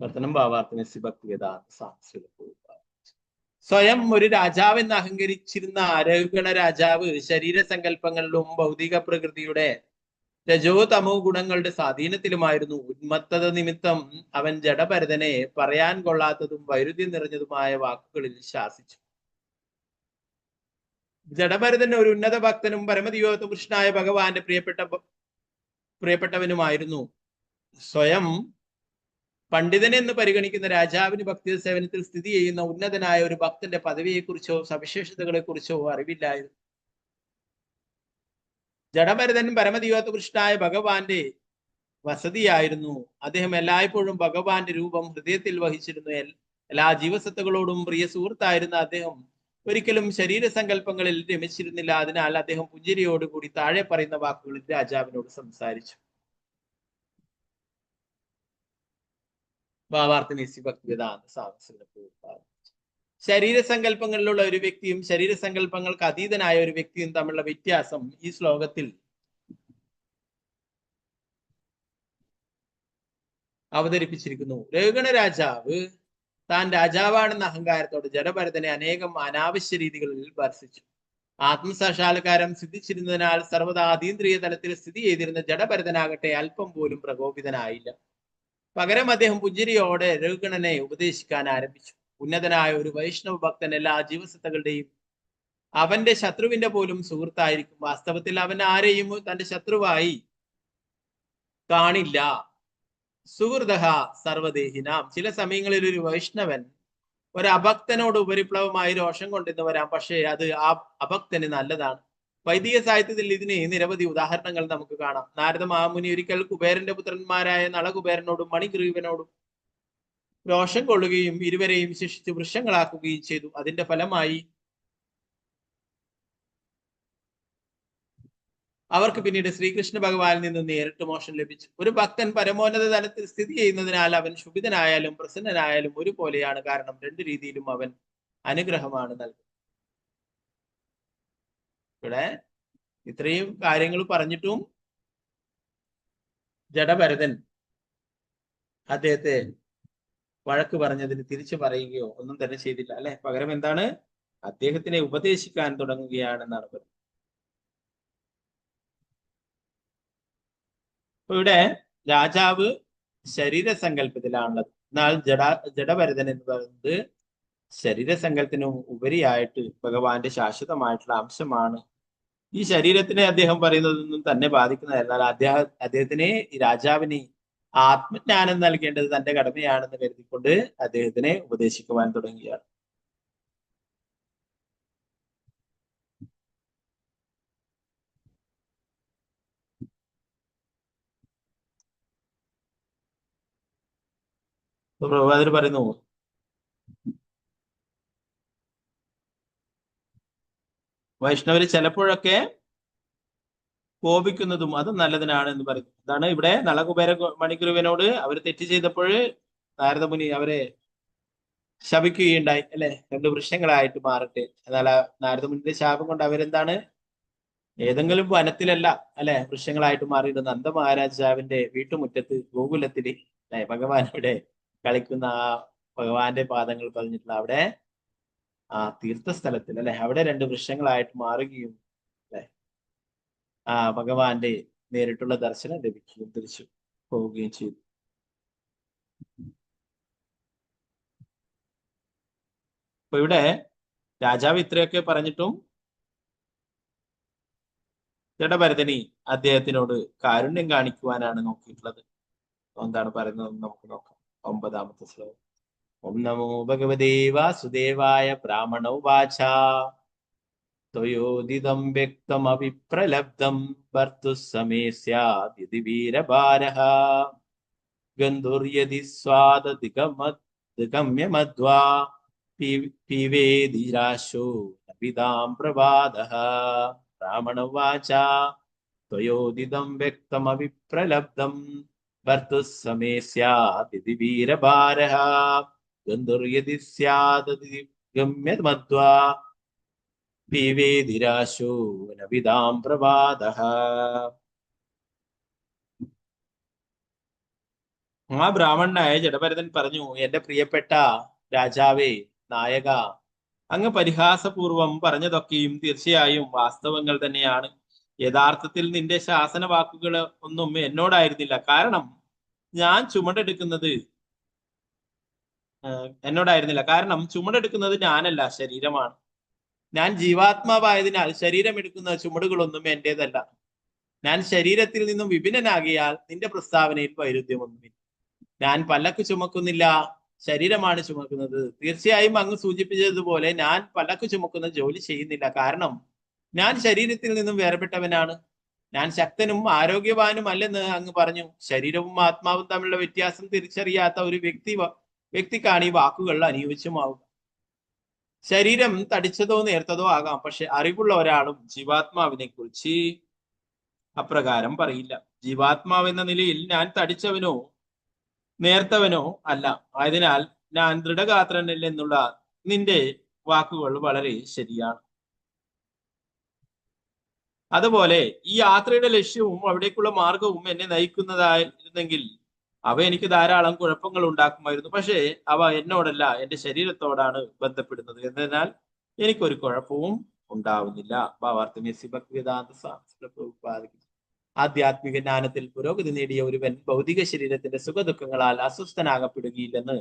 വർത്തനം ഭാവാർത്ഥം ഭക്തിവേദാന്ത സാംസ്കൃതിക. സ്വയം ഒരു രാജാവെന്ന് അഹങ്കരിച്ചിരുന്ന രഘുഗണ രാജാവ് ശരീരസങ്കല്പങ്ങളിലും ഭൗതിക പ്രകൃതിയുടെ രജോ തമോ ഗുണങ്ങളുടെ സ്വാധീനത്തിലുമായിരുന്നു. ഉന്മത്തത നിമിത്തം അവൻ ജഡഭരതനെ പറയാൻ കൊള്ളാത്തതും വൈരുദ്ധ്യം നിറഞ്ഞതുമായ വാക്കുകളിൽ ശാസിച്ചു. ജഡഭരതൻ ഒരു ഉന്നത ഭക്തനും പരമദിവ്യോത്തകൃഷ്ണനായ ഭഗവാന്റെ പ്രിയപ്പെട്ടവനുമായിരുന്നു. സ്വയം പണ്ഡിതൻ എന്ന് പരിഗണിക്കുന്ന രാജാവിന് ഭക്തി സേവനത്തിൽ സ്ഥിതി ചെയ്യുന്ന ഉന്നതനായ ഒരു ഭക്തന്റെ പദവിയെക്കുറിച്ചോ സവിശേഷതകളെ കുറിച്ചോ അറിവില്ലായിരുന്നു. ജഡഭരതൻ പരമദിവ്യോത്തകൃഷ്ണനായ ഭഗവാന്റെ വസതിയായിരുന്നു. അദ്ദേഹം എല്ലായ്പ്പോഴും ഭഗവാന്റെ രൂപം ഹൃദയത്തിൽ വഹിച്ചിരുന്നു. എല്ലാ ജീവസത്തകളോടും പ്രിയ സുഹൃത്തായിരുന്ന അദ്ദേഹം ഒരിക്കലും ശരീരസങ്കല്പങ്ങളിൽ രമിച്ചിരുന്നില്ല. അതിനാൽ അദ്ദേഹം പുഞ്ചിരിയോടുകൂടി താഴെ പറയുന്ന വാക്കുകളിൽ രാജാവിനോട് സംസാരിച്ചു. ഭാവാർത്ഥം ഭക്തിവേദാന്ത സാംസ്കൃതിക. ശരീരസങ്കല്പങ്ങളിലുള്ള ഒരു വ്യക്തിയും ശരീരസങ്കല്പങ്ങൾക്ക് അതീതനായ ഒരു വ്യക്തിയും തമ്മിലുള്ള വ്യത്യാസം ഈ ശ്ലോകത്തിൽ അവതരിപ്പിച്ചിരിക്കുന്നു. രഘുഗണ രാജാവ് താൻ രാജാവാണെന്ന അഹങ്കാരത്തോടെ ജഡഭരതനെ അനേകം അനാവശ്യ രീതികളിൽ ഭർഷിച്ചു. ആത്മസാക്ഷാത്കാരം സിദ്ധിച്ചിരുന്നതിനാൽ സർവ്വതാ അതീന്ദ്രിയ തലത്തിൽ സ്ഥിതി ചെയ്തിരുന്ന ജഡഭരതനാകട്ടെ അല്പം പോലും പ്രകോപിതനായില്ല. പകരം അദ്ദേഹം പുഞ്ചിരിയോടെ രഘുഗണനെ ഉപദേശിക്കാൻ ആരംഭിച്ചു. ഉന്നതനായ ഒരു വൈഷ്ണവ ഭക്തൻ എല്ലാ ജീവസത്തകളുടെയും അവന്റെ ശത്രുവിന്റെ പോലും സുഹൃത്തായിരിക്കും. വാസ്തവത്തിൽ അവൻ ആരെയും തന്റെ ശത്രുവായി കാണില്ല. സുഹൃദഹ സർവദേഹിനാം. ചില സമയങ്ങളിൽ ഒരു വൈഷ്ണവൻ ഒരു അഭക്തനോട് ഉപരിപ്ലവമായി രോഷം കൊണ്ടെന്ന് വരാം, പക്ഷേ അത് ആ അഭക്തന് നല്ലതാണ്. വൈദിക സാഹിത്യത്തിൽ ഇതിന് നിരവധി ഉദാഹരണങ്ങൾ നമുക്ക് കാണാം. നാരദ മഹാമുനി ഒരിക്കൽ കുബേരന്റെ പുത്രന്മാരായ നളകുബേരനോടും മണിഗ്രീവനോടും രോഷം കൊള്ളുകയും ഇരുവരെയും ശിക്ഷിച്ച് വൃക്ഷങ്ങളാക്കുകയും ചെയ്തു. അതിന്റെ ഫലമായി അവർക്ക് പിന്നീട് ശ്രീകൃഷ്ണ ഭഗവാനിൽ നിന്ന് നേരിട്ട് മോക്ഷം ലഭിച്ചു. ഒരു ഭക്തൻ പരമോന്നത തലത്തിൽ സ്ഥിതി ചെയ്യുന്നതിനാൽ അവൻ ശുഭിതനായാലും പ്രസന്നനായാലും ഒരുപോലെയാണ്. കാരണം രണ്ടു രീതിയിലും അവൻ അനുഗ്രഹമാണ് നൽകുന്നത്. ഇവിടെ ഇത്രയും കാര്യങ്ങൾ പറഞ്ഞിട്ടും ജഡഭരതൻ അദ്ദേഹത്തെ വഴക്ക് പറഞ്ഞതിന് തിരിച്ചു പറയുകയോ ഒന്നും തന്നെ ചെയ്തില്ല അല്ലെ. പകരം എന്താണ്, അദ്ദേഹത്തിനെ ഉപദേശിക്കാൻ തുടങ്ങുകയാണെന്നാണ് പറയുന്നത്. അപ്പൊ ഇവിടെ രാജാവ് ശരീരസങ്കല്പത്തിലാണുള്ളത്. എന്നാൽ ജഡഭരതൻ എന്ന് പറയുന്നത് ശരീരസങ്കല്പത്തിനും ഉപരിയായിട്ട് ഭഗവാന്റെ ശാശ്വതമായിട്ടുള്ള അംശമാണ്. ഈ ശരീരത്തിനെ അദ്ദേഹം പറയുന്നതൊന്നും തന്നെ ബാധിക്കുന്നതല്ല. അദ്ദേഹത്തിന് ഈ രാജാവിന് ആത്മജ്ഞാനം നൽകേണ്ടത് തന്റെ കടമയാണെന്ന് കരുതിക്കൊണ്ട് അദ്ദേഹത്തിനെ ഉപദേശിക്കുവാൻ തുടങ്ങിയാണ്. പ്രഭുപാദർ പറയുന്നു, വൈഷ്ണവര് ചിലപ്പോഴൊക്കെ കോപിക്കുന്നതും അത് നല്ലതിനാണ് എന്ന് പറയുന്നു. അതാണ് ഇവിടെ നളകുബേര മണിഗ്രീവനോട് അവർ തെറ്റ് ചെയ്തപ്പോൾ നാരദമുനി അവരെ ശപിക്കുകയുണ്ടായി, അല്ലെ? 2 വൃക്ഷങ്ങളായിട്ട് മാറട്ടെ. എന്നാൽ നാരദമുനിയുടെ ശാപം കൊണ്ട് അവരെന്താണ്, ഏതെങ്കിലും വനത്തിലല്ല, അല്ലെ, വൃക്ഷങ്ങളായിട്ട് മാറിയിട്ട് നന്ദ മഹാരാജാവിന്റെ വീട്ടുമുറ്റത്ത് ഗോകുലത്തില്, അല്ലെ, ഭഗവാൻ ഇവിടെ കളിക്കുന്ന ആ ഭഗവാന്റെ പാദങ്ങൾ പതിഞ്ഞിട്ടുള്ള അവിടെ ആ തീർത്ഥസ്ഥലത്തിൽ, അല്ലെ, അവിടെ 2 വൃക്ഷങ്ങളായിട്ട് മാറുകയും, അല്ലെ, ആ ഭഗവാന്റെ നേരിട്ടുള്ള ദർശനം ലഭിക്കുകയും തിരിച്ചു പോവുകയും ചെയ്തു. അപ്പൊ ഇവിടെ രാജാവ് ഇത്രയൊക്കെ പറഞ്ഞിട്ടും ജഡഭരതനി അദ്ദേഹത്തിനോട് കാരുണ്യം കാണിക്കുവാനാണ് നോക്കിയിട്ടുള്ളത്. എന്താണ് പറയുന്നത് നമുക്ക് നോക്കാം. 9ാമത്തെ ശ്ലോകം. ഓം നമോ ഭഗവതേ വാസുദേവായ ബ്രാഹ്മണോ വാച ത്വയോദിതം വ്യക്തമവിപ്രലബ്ധം ഭർത്തുസ്സമേ സ്യാദിതി വീരഭാരഃ ഗന്ധുർയദി സ്വാദധിഗമ്യമധ്വാ പീവേദിരാശോ നപിതാം പ്രവാദഃ. ബ്രാഹ്മണോവാച ത്വയോദിതം വ്യക്തമവിപ്രലബ്ധം ഭർത്തുസ്സമേ സ്യാദിതി വീരഭാരഃ ഗന്ധുർയദി സ്യാദധിഗമ്യമധ്വാ പീവേദിരാശോ നപിതാം പ്രവാദഃ. ആ ബ്രാഹ്മണനായ ജഡഭരതൻ പറഞ്ഞു, എന്റെ പ്രിയപ്പെട്ട രാജാവേ, നായക, അങ്ങ് പരിഹാസപൂർവം പറഞ്ഞതൊക്കെയും തീർച്ചയായും വാസ്തവങ്ങൾ തന്നെയാണ്. യഥാർത്ഥത്തിൽ നിന്റെ ശാസന വാക്കുകൾ ഒന്നും എന്നോടായിരുന്നില്ല. കാരണം ഞാൻ ചുമടെടുക്കുന്നത് ചുമടെടുക്കുന്നത് ഞാനല്ല, ശരീരമാണ്. ഞാൻ ജീവാത്മാവായതിനാൽ ശരീരമെടുക്കുന്ന ചുമടുകളൊന്നും എന്റേതല്ല. ഞാൻ ശരീരത്തിൽ നിന്നും വിഭിന്നനാകിയാൽ നിന്റെ പ്രസ്താവനയിൽ വൈരുദ്ധ്യമൊന്നുമില്ല. ഞാൻ പല്ലക്ക് ചുമക്കുന്നില്ല, ശരീരമാണ് ചുമക്കുന്നത്. തീർച്ചയായും അങ്ങ് സൂചിപ്പിച്ചതുപോലെ ഞാൻ പല്ലക്ക് ചുമക്കുന്ന ജോലി ചെയ്യുന്നില്ല. കാരണം ഞാൻ ശരീരത്തിൽ നിന്നും വേർപെട്ടവനാണ്. ഞാൻ ശക്തനും ആരോഗ്യവാനും അല്ലെന്ന് അങ്ങ് പറഞ്ഞു. ശരീരവും ആത്മാവും തമ്മിലുള്ള വ്യത്യാസം തിരിച്ചറിയാത്ത ഒരു വ്യക്തിക്കാണ് ഈ വാക്കുകൾ അനുയോജ്യമാവുക. ശരീരം തടിച്ചതോ നേർത്തതോ ആകാം, പക്ഷെ അറിവുള്ള ഒരാളും ജീവാത്മാവിനെ കുറിച്ച് അപ്രകാരം പറയില്ല. ജീവാത്മാവ് എന്ന നിലയിൽ ഞാൻ തടിച്ചവനോ നേർത്തവനോ അല്ല. ആയതിനാൽ ഞാൻ ദൃഢഗാത്രനല്ലെന്നുള്ള നിന്റെ വാക്കുകൾ വളരെ ശരിയാണ്. അതുപോലെ ഈ യാത്രയുടെ ലക്ഷ്യവും അവിടേക്കുള്ള മാർഗവും എന്നെ നയിക്കുന്നതായിരുന്നെങ്കിൽ അവ എനിക്ക് ധാരാളം കുഴപ്പങ്ങൾ ഉണ്ടാക്കുമായിരുന്നു. പക്ഷേ അവ എന്നോടല്ല, എന്റെ ശരീരത്തോടാണ് ബന്ധപ്പെടുന്നത്. എന്നതിനാൽ എനിക്കൊരു കുഴപ്പവും ഉണ്ടാവുന്നില്ല. ഭാവാർത്ഥം ഭക്തിവേദാന്ത ആധ്യാത്മിക ജ്ഞാനത്തിൽ പുരോഗതി നേടിയ ഒരുവൻ ഭൗതിക ശരീരത്തിന്റെ സുഖദുഃഖങ്ങളാൽ അസ്വസ്ഥനാകപ്പെടുകയില്ലെന്ന്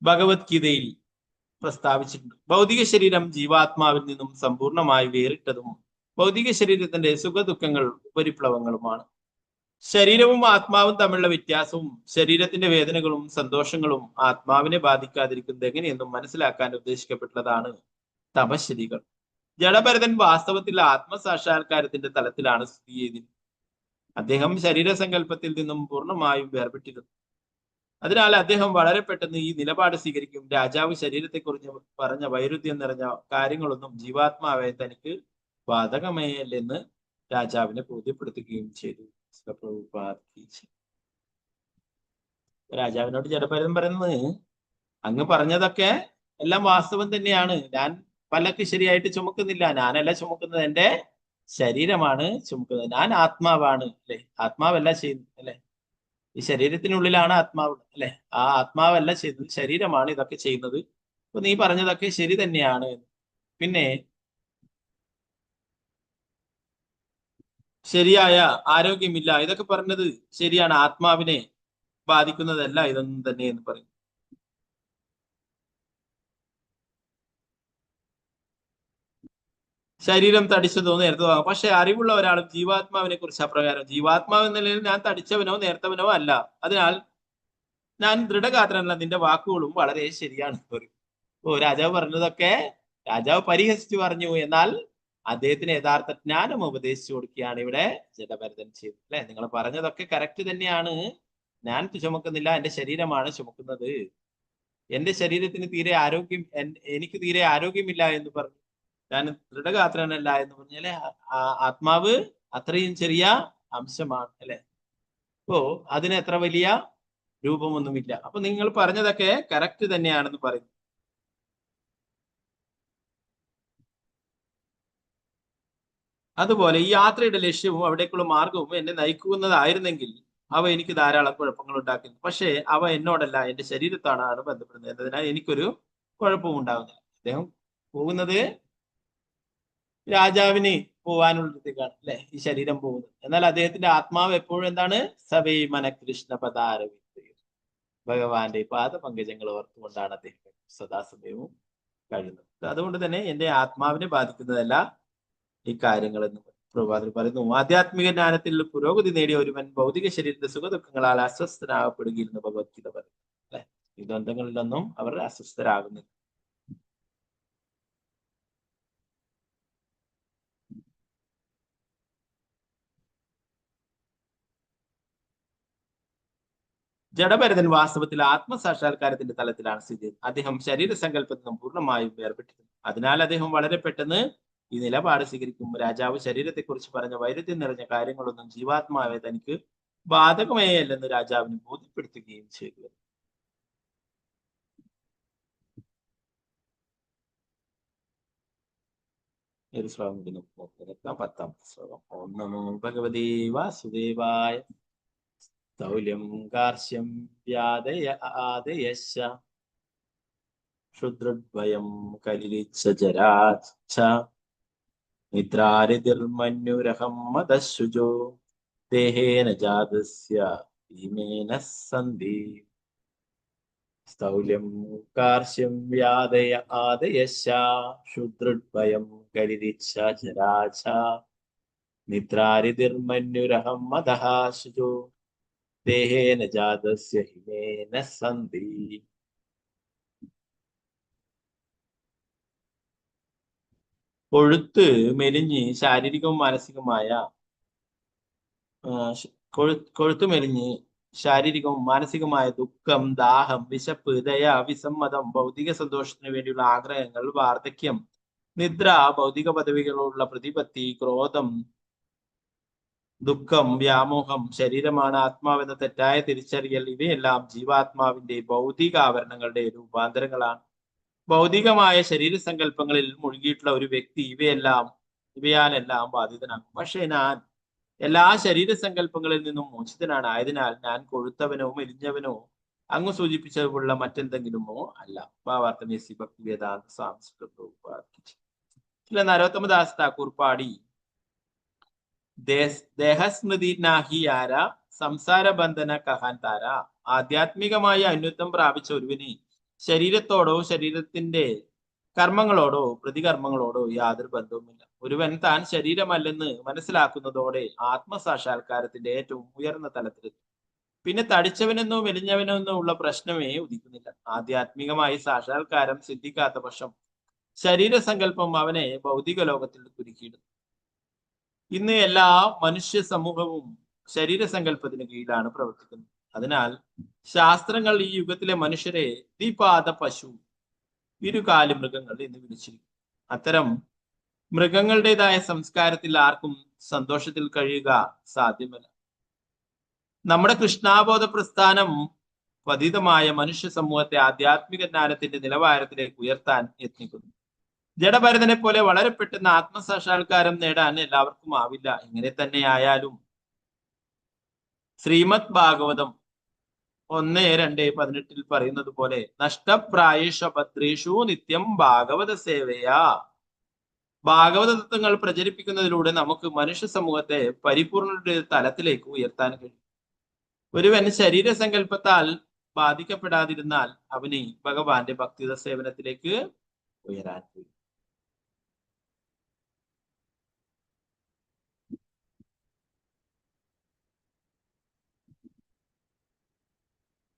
ഭഗവത്ഗീതയിൽ പ്രസ്താവിച്ചിട്ടുണ്ട്. ഭൗതിക ശരീരം ജീവാത്മാവിൽ നിന്നും സമ്പൂർണമായി വേറിട്ടതും ഭൗതിക ശരീരത്തിന്റെ സുഖദുഃഖങ്ങൾ ഉപരിപ്ലവങ്ങളുമാണ്. ശരീരവും ആത്മാവും തമ്മിലുള്ള വ്യത്യാസവും ശരീരത്തിന്റെ വേദനകളും സന്തോഷങ്ങളും ആത്മാവിനെ ബാധിക്കാതിരിക്കുന്നത് എങ്ങനെയെന്നും മനസ്സിലാക്കാൻ ഉദ്ദേശിക്കപ്പെട്ടതാണ് തപശ്ശരികൾ. ജഡഭരതൻ വാസ്തവത്തിൽ ആത്മസാക്ഷാത്കാരത്തിന്റെ തലത്തിലാണ് സ്ഥിതി ചെയ്തിരുന്നത്. അദ്ദേഹം ശരീരസങ്കല്പത്തിൽ നിന്നും പൂർണ്ണമായും വേർപെട്ടിരുന്നു. അതിനാൽ അദ്ദേഹം വളരെ പെട്ടെന്ന് ഈ നിലപാട് സ്വീകരിക്കും. രാജാവ് ശരീരത്തെക്കുറിച്ച് പറഞ്ഞ വൈരുദ്ധ്യം നിറഞ്ഞ കാര്യങ്ങളൊന്നും ജീവാത്മാവായ തനിക്ക് ബാധകമേയല്ലെന്ന് രാജാവിനെ ബോധ്യപ്പെടുത്തുകയും ചെയ്തു. രാജാവിനോട് ജഡഭരതൻ പറയുന്നത്, അങ്ങ് പറഞ്ഞതൊക്കെ എല്ലാം വാസ്തവം തന്നെയാണ്. ഞാൻ പല്ലക്ക് ശരിയായിട്ട് ചുമക്കുന്നില്ല. ഞാനല്ല ചുമക്കുന്നത്, എന്റെ ശരീരമാണ് ചുമക്കുന്നത്. ഞാൻ ആത്മാവാണ്, അല്ലെ? ആത്മാവല്ല ചെയ്യുന്നത്, അല്ലെ? ഈ ശരീരത്തിനുള്ളിലാണ് ആത്മാവ്, അല്ലെ? ആ ആത്മാവല്ല ചെയ്യുന്നത്, ശരീരമാണ് ഇതൊക്കെ ചെയ്യുന്നത്. അപ്പൊ നീ പറഞ്ഞതൊക്കെ ശരി തന്നെയാണ്. പിന്നെ ശരിയായ ആരോഗ്യമില്ല, ഇതൊക്കെ പറഞ്ഞത് ശരിയാണ്. ആത്മാവിനെ ബാധിക്കുന്നതല്ല ഇതൊന്നും തന്നെ എന്ന് പറയും. ശരീരം തടിച്ചതോ നേർത്തതോ ആകാം, പക്ഷെ അറിവുള്ള ഒരാളും ജീവാത്മാവിനെ കുറിച്ച് അപ്രകാരം. ജീവാത്മാവ് എന്ന നിലയിൽ ഞാൻ തടിച്ചവനോ നേർത്തവനോ അല്ല. അതിനാൽ ഞാൻ ദൃഢഗാത്രനല്ല. നിന്റെ വാക്കുകളും വളരെ ശരിയാണ് പറയും. ഓ, രാജാവ് പറഞ്ഞതൊക്കെ രാജാവ് പരിഹസിച്ചു പറഞ്ഞു. എന്നാൽ അദ്ദേഹത്തിന് യഥാർത്ഥ ജ്ഞാനം ഉപദേശിച്ചു കൊടുക്കുകയാണ് ഇവിടെ ജഡഭരതൻ ചെയ്തത്, അല്ലെ? നിങ്ങൾ പറഞ്ഞതൊക്കെ കറക്റ്റ് തന്നെയാണ്. ഞാൻ ചുമക്കുന്നില്ല, എന്റെ ശരീരമാണ് ചുമക്കുന്നത്. എന്റെ ശരീരത്തിന് തീരെ ആരോഗ്യം, എനിക്ക് തീരെ ആരോഗ്യമില്ല എന്ന് പറഞ്ഞു. ഞാൻ ദൃഢഗാത്രനല്ല എന്ന് പറഞ്ഞാല് ആത്മാവ് അത്രയും ചെറിയ അംശമാണ് അല്ലെ. അപ്പോ അതിന് എത്ര വലിയ രൂപമൊന്നുമില്ല. അപ്പൊ നിങ്ങൾ പറഞ്ഞതൊക്കെ കറക്റ്റ് തന്നെയാണെന്ന് പറയുന്നു. അതുപോലെ ഈ യാത്രയുടെ ലക്ഷ്യവും അവിടേക്കുള്ള മാർഗവും എന്നെ നയിക്കുന്നതായിരുന്നെങ്കിൽ അവ എനിക്ക് ധാരാളം കുഴപ്പങ്ങൾ ഉണ്ടാക്കുന്നു. പക്ഷേ അവ എന്നോടല്ല, എന്റെ ശരീരത്താണ് ബന്ധപ്പെടുന്നത് എന്നതിനാൽ എനിക്കൊരു കുഴപ്പവും ഉണ്ടാകുന്നില്ല. അദ്ദേഹം പോകുന്നത് രാജാവിന് പോവാനുള്ളതിലേക്കാണ് അല്ലെ, ഈ ശരീരം പോകുന്നത്. എന്നാൽ അദ്ദേഹത്തിന്റെ ആത്മാവ് എപ്പോഴും എന്താണ്? സവൈ മന കൃഷ്ണ പദാരവിന്ദ്, ഭഗവാന്റെ പാദപങ്കജങ്ങൾ ഓർത്തുകൊണ്ടാണ് അദ്ദേഹം സദാസമയവും കഴിയുന്നത്. അതുകൊണ്ട് തന്നെ എന്റെ ആത്മാവിനെ ബാധിക്കുന്നതല്ല ഈ കാര്യങ്ങൾ എന്ന് പ്രഭാതത്തിൽ പറയുന്നു. ആധ്യാത്മിക ജ്ഞാനത്തിൽ പുരോഗതി നേടിയ ഒരുവൻ ഭൗതിക ശരീരത്തിന്റെ സുഖദുഃഖങ്ങളാൽ അസ്വസ്ഥനാകപ്പെടുകയെന്ന് ഭഗവത്ഗീത പറയുന്നു അല്ലെ. ഈ ദ്വന്ദ്ങ്ങളിലൊന്നും അവർ അസ്വസ്ഥരാകുന്നില്ല. ജഡഭരതൻ വാസ്തവത്തിൽ ആത്മസാക്ഷാത്കാരത്തിന്റെ തലത്തിലാണ് സ്ഥിതി ചെയ്യുന്നത്. അദ്ദേഹം ശരീരസങ്കല്പത്തിൽ നിന്നും പൂർണ്ണമായും വേർപെട്ടിരുന്നു. അതിനാൽ അദ്ദേഹം വളരെ പെട്ടെന്ന് ഈ നിലപാട് സ്വീകരിക്കും. രാജാവ് ശരീരത്തെക്കുറിച്ച് പറഞ്ഞ വൈരുദ്ധ്യം നിറഞ്ഞ കാര്യങ്ങളൊന്നും ജീവാത്മാവെ തനിക്ക് ബാധകമേ അല്ലെന്ന് രാജാവിന് ബോധ്യപ്പെടുത്തുകയും ചെയ്തു. ഏത് ശ്ലോകം നോക്കാം? 10ാമത്തെ ശ്ലോകം. ഓം നമോ ഭഗവതേ വാസുദേവായ. സ്ഥൗല്യം കാർശ്യം വ്യാദയ ആദയശ്ച ക്ഷുദ്രദ്വയം കലിലിച്ഛ ജരാച്ഛ നിദ്രാരിതിർമന്യുരഹം മദശുജോ ദേഹേന ജാതസ്യ ഭീമേന സന്ധി. സ്ഥൗല്യം കാർശ്യം വ്യാദയ ആദയശ്ച ക്ഷുദ്രദ്വയം കലിലിച്ഛ ജരാച്ഛ നിദ്രാരിതിർമന്യുരഹം മദഃ ശുചോ ദേഹേന ജാതസ്യ ഹിമേന സന്ധി. കൊഴുത്ത് മെലിഞ്ഞ് ശാരീരികവും മാനസികമായ കൊഴുത്ത് മെലിഞ്ഞ് ശാരീരികവും മാനസികമായ ദുഃഖം, ദാഹം, വിശപ്പ്, ദയ, വിസമ്മതം, ഭൗതിക സന്തോഷത്തിന് വേണ്ടിയുള്ള ആഗ്രഹങ്ങൾ, വാർദ്ധക്യം, നിദ്ര, ഭൗതിക പദവികളോടുള്ള പ്രതിപത്തി, ക്രോധം, ദുഃഖം, വ്യാമോഹം, ശരീരമാണ് ആത്മാവെന്ന തെറ്റായ തിരിച്ചറിയൽ, ഇവയെല്ലാം ജീവാത്മാവിന്റെ ഭൗതിക ആവരണങ്ങളുടെ രൂപാന്തരങ്ങളാണ്. ഭൗതികമായ ശരീരസങ്കല്പങ്ങളിൽ മുഴുകിയിട്ടുള്ള ഒരു വ്യക്തി ഇവയാലെല്ലാം ബാധിതനാകും. പക്ഷെ ഞാൻ എല്ലാ ശരീരസങ്കല്പങ്ങളിൽ നിന്നും മോചിതനാണ്. ആയതിനാൽ ഞാൻ കൊഴുത്തവനോ മെലിഞ്ഞവനോ അങ്ങ് സൂചിപ്പിച്ചതുപോലുള്ള മറ്റെന്തെങ്കിലുമോ അല്ല. ഭാവാർത്ഥം എസ്. ഭക്തി വേദാന്ത ചില നരോത്തമദാസ് താക്കൂർ പാടി. ദേഹസ്മൃതി നാഹി ആര സംസാര ബന്ധന കഹാൻ താര. ആധ്യാത്മികമായ അന്വത്വം പ്രാപിച്ച ഒരുവിന് ശരീരത്തോടോ ശരീരത്തിന്റെ കർമ്മങ്ങളോടോ പ്രതികർമ്മങ്ങളോടോ യാതൊരു ബന്ധവുമില്ല. ഒരുവൻ താൻ ശരീരമല്ലെന്ന് മനസ്സിലാക്കുന്നതോടെ ആത്മസാക്ഷാത്കാരത്തിന്റെ ഏറ്റവും ഉയർന്ന തലത്തിലെത്തും. പിന്നെ തടിച്ചവനെന്നോ മെലിഞ്ഞവനെന്നോ ഉള്ള പ്രശ്നമേ ഉദിക്കുന്നില്ല. ആധ്യാത്മികമായി സാക്ഷാത്കാരം സിദ്ധിക്കാത്ത പക്ഷം ശരീരസങ്കല്പം അവനെ ഭൗതിക ലോകത്തിൽ കുരുക്കിയിടുന്നു. ഇന്ന് എല്ലാ മനുഷ്യ സമൂഹവും ശരീരസങ്കല്പത്തിന് കീഴിലാണ് പ്രവർത്തിക്കുന്നത്. അതിനാൽ ശാസ്ത്രങ്ങൾ ഈ യുഗത്തിലെ മനുഷ്യരെ ദ്വിപാദ പശു, ഇരുകാലി മൃഗങ്ങൾ എന്ന് വിളിച്ചിരിക്കും. അത്തരം മൃഗങ്ങളുടേതായ സംസ്കാരത്തിൽ ആർക്കും സന്തോഷത്തിൽ കഴിയുക സാധ്യമല്ല. നമ്മുടെ കൃഷ്ണാബോധ പ്രസ്ഥാനം പതിതമായ മനുഷ്യ സമൂഹത്തെ ആധ്യാത്മിക ജ്ഞാനത്തിന്റെ നിലവാരത്തിലേക്ക് ഉയർത്താൻ യത്നിക്കുന്നു. ജഡഭരതനെ പോലെ വളരെ പെട്ടെന്ന് ആത്മസാക്ഷാത്കാരം നേടാൻ എല്ലാവർക്കും ആവില്ല. ഇങ്ങനെ തന്നെ ആയാലും ശ്രീമദ് ഭാഗവതം 1:2-18 പറയുന്നത് പോലെ നഷ്ടപ്രായേഷ ഭദ്രേഷു നിത്യം ഭാഗവത സേവയാ. ഭാഗവത തത്വങ്ങൾ പ്രചരിപ്പിക്കുന്നതിലൂടെ നമുക്ക് മനുഷ്യ സമൂഹത്തെ പരിപൂർണ തലത്തിലേക്ക് ഉയർത്താൻ കഴിയും. ഒരുവൻ ശരീരസങ്കല്പത്താൽ ബാധിക്കപ്പെടാതിരുന്നാൽ അവന് ഭഗവാന്റെ ഭക്തിത സേവനത്തിലേക്ക് ഉയരാൻ കഴിയും.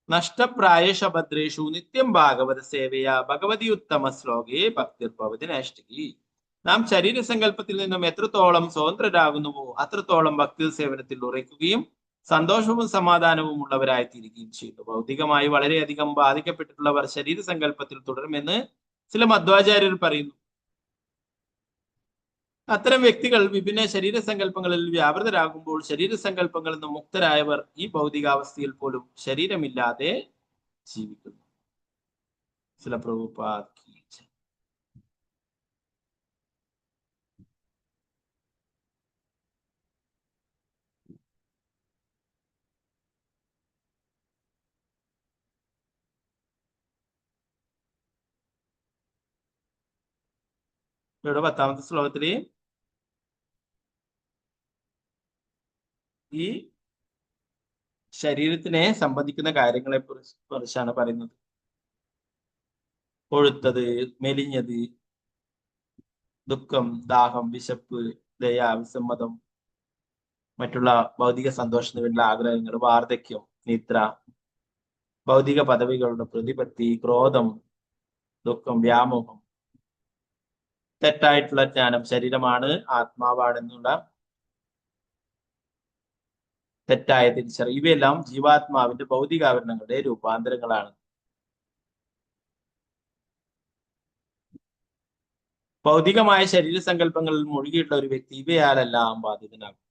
നഷ്ടപ്രായേഷ ഭദ്രേഷു നിത്യം ഭാഗവത സേവയാ ഭഗവതി ഉത്തമ ശ്ലോകേ ഭക്തിർഭവതി നൈഷ്ഠികി. നാം ശരീരസങ്കല്പത്തിൽ നിന്നും എത്രത്തോളം സ്വതന്ത്രരാകുന്നുവോ അത്രത്തോളം ഭക്തി സേവനത്തിൽ ഉറയ്ക്കുകയും സന്തോഷവും സമാധാനവും ഉള്ളവരായി തീരുകയും ചെയ്യുന്നു. ഭൗതികമായി വളരെയധികം ബാധിക്കപ്പെട്ടിട്ടുള്ളവർ ശരീരസങ്കല്പത്തിൽ തുടരുമെന്ന് ചില മധ്വാചാര്യർ പറയുന്നു. അത്തരം വ്യക്തികൾ വിഭിന്ന ശരീരസങ്കല്പങ്ങളിൽ വ്യാപൃതരാകുമ്പോൾ ശരീരസങ്കല്പങ്ങളിൽ നിന്ന് മുക്തരായവർ ഈ ഭൗതികാവസ്ഥയിൽ പോലും ശരീരമില്ലാതെ ജീവിക്കുന്നു. ചില പ്രഭുപാദ് ഇവിടെ 10ാമത്തെ ശ്ലോകത്തില് ഈ ശരീരത്തിനെ സംബന്ധിക്കുന്ന കാര്യങ്ങളെ കുറിച്ചാണ് പറയുന്നത്. കൊഴുത്തത്, മെലിഞ്ഞത്, ദുഃഖം, ദാഹം, വിശപ്പ്, ദയ, വിസമ്മതം, മറ്റുള്ള ഭൗതിക സന്തോഷത്തിന് വേണ്ടിയുള്ള ആഗ്രഹങ്ങൾ, വാർദ്ധക്യം, നിദ്ര, ഭൗതിക പദവികളുടെ പ്രതിപത്തി, ക്രോധം, ദുഃഖം, വ്യാമോഹം, തെറ്റായിട്ടുള്ള ജ്ഞാനം, ശരീരമാണ് ആത്മാവാണെന്നുള്ള തെറ്റായ തിരിച്ചറിവ്, ഇവയെല്ലാം ജീവാത്മാവിന്റെ ഭൗതികാവരണങ്ങളുടെ രൂപാന്തരങ്ങളാണ്. ഭൗതികമായ ശരീരസങ്കല്പങ്ങളിൽ മുഴുകിയിട്ടുള്ള ഒരു വ്യക്തി ഇവയാലെല്ലാം ബാധിതനാകും.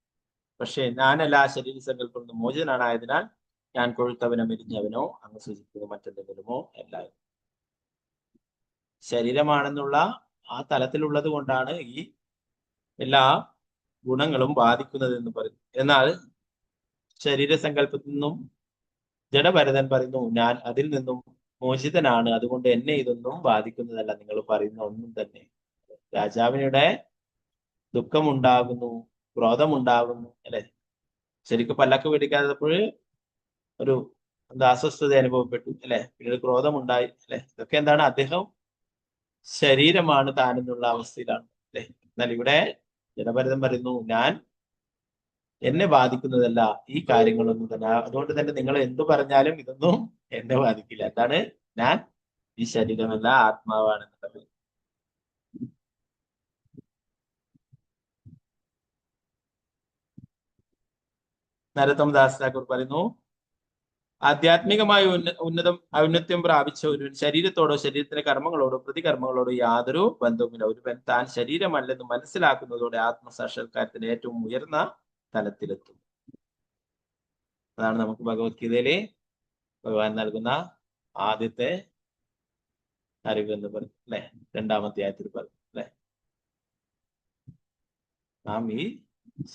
പക്ഷെ ഞാനെല്ലാ ശരീരസങ്കല്പങ്ങളും മോചിതനായതിനാൽ ഞാൻ കൊഴുത്തവനോ മെലിഞ്ഞവനോ അങ്ങ് സൂചിപ്പിക്കുന്ന മറ്റെന്തെങ്കിലുമോ എല്ലാവരും ശരീരമാണെന്നുള്ള ആ തലത്തിലുള്ളത് കൊണ്ടാണ് ഈ എല്ലാ ഗുണങ്ങളും ബാധിക്കുന്നത് എന്ന് പറയുന്നു. എന്നാൽ ശരീരസങ്കല്പത്തിൽ നിന്നും ജഡഭരതൻ പറയുന്നു, ഞാൻ അതിൽ നിന്നും മോചിതനാണ്, അതുകൊണ്ട് എന്നെ ഇതൊന്നും ബാധിക്കുന്നതല്ല. നിങ്ങൾ പറയുന്ന ഒന്നും തന്നെ. രാജാവിനിടെ ദുഃഖമുണ്ടാകുന്നു, ക്രോധമുണ്ടാകുന്നു, അല്ലെ? ശരിക്കും പല്ലക്ക് പിടിക്കാത്തപ്പോൾ ഒരു അസ്വസ്ഥത അനുഭവപ്പെട്ടു, അല്ലെ? പിന്നീട് ക്രോധമുണ്ടായി, അല്ലെ? ഇതൊക്കെ എന്താണ്? അദ്ദേഹം ശരീരമാണ് താനെന്നുള്ള അവസ്ഥയിലാണ്, അല്ലെ? എന്നാൽ ഇവിടെ ജഡഭരതൻ പറയുന്നു, ഞാൻ എന്നെ ബാധിക്കുന്നതല്ല ഈ കാര്യങ്ങളൊന്നും തന്നെ. അതുകൊണ്ട് തന്നെ നിങ്ങൾ എന്തു പറഞ്ഞാലും ഇതൊന്നും എന്നെ ബാധിക്കില്ല. എന്താണ്? ഞാൻ ഈ ശരീരമല്ല, ആത്മാവാണെന്നുള്ളത്. നരോത്തമ ദാസ് ഠാക്കൂർ പറയുന്നു, ആധ്യാത്മികമായ ഔന്നത്യം പ്രാപിച്ച ഒരുവൻ ശരീരത്തോടോ ശരീരത്തിന്റെ കർമ്മങ്ങളോടോ പ്രതികർമ്മങ്ങളോടോ യാതൊരു ബന്ധവുമില്ല. ഒരുവൻ താൻ ശരീരമല്ലെന്ന് മനസ്സിലാക്കുന്നതോടെ ആത്മസാക്ഷാത്കാരത്തിന്റെ ഏറ്റവും ഉയർന്ന തലത്തിലെത്തും. അതാണ് നമുക്ക് ഭഗവത്ഗീതയിലെ ഭഗവാൻ നൽകുന്ന ആദ്യത്തെ അറിവ് എന്ന് പറയും, അല്ലെ? 2ാം അധ്യായത്തിൽ പറയും, അല്ലെ? നാം ഈ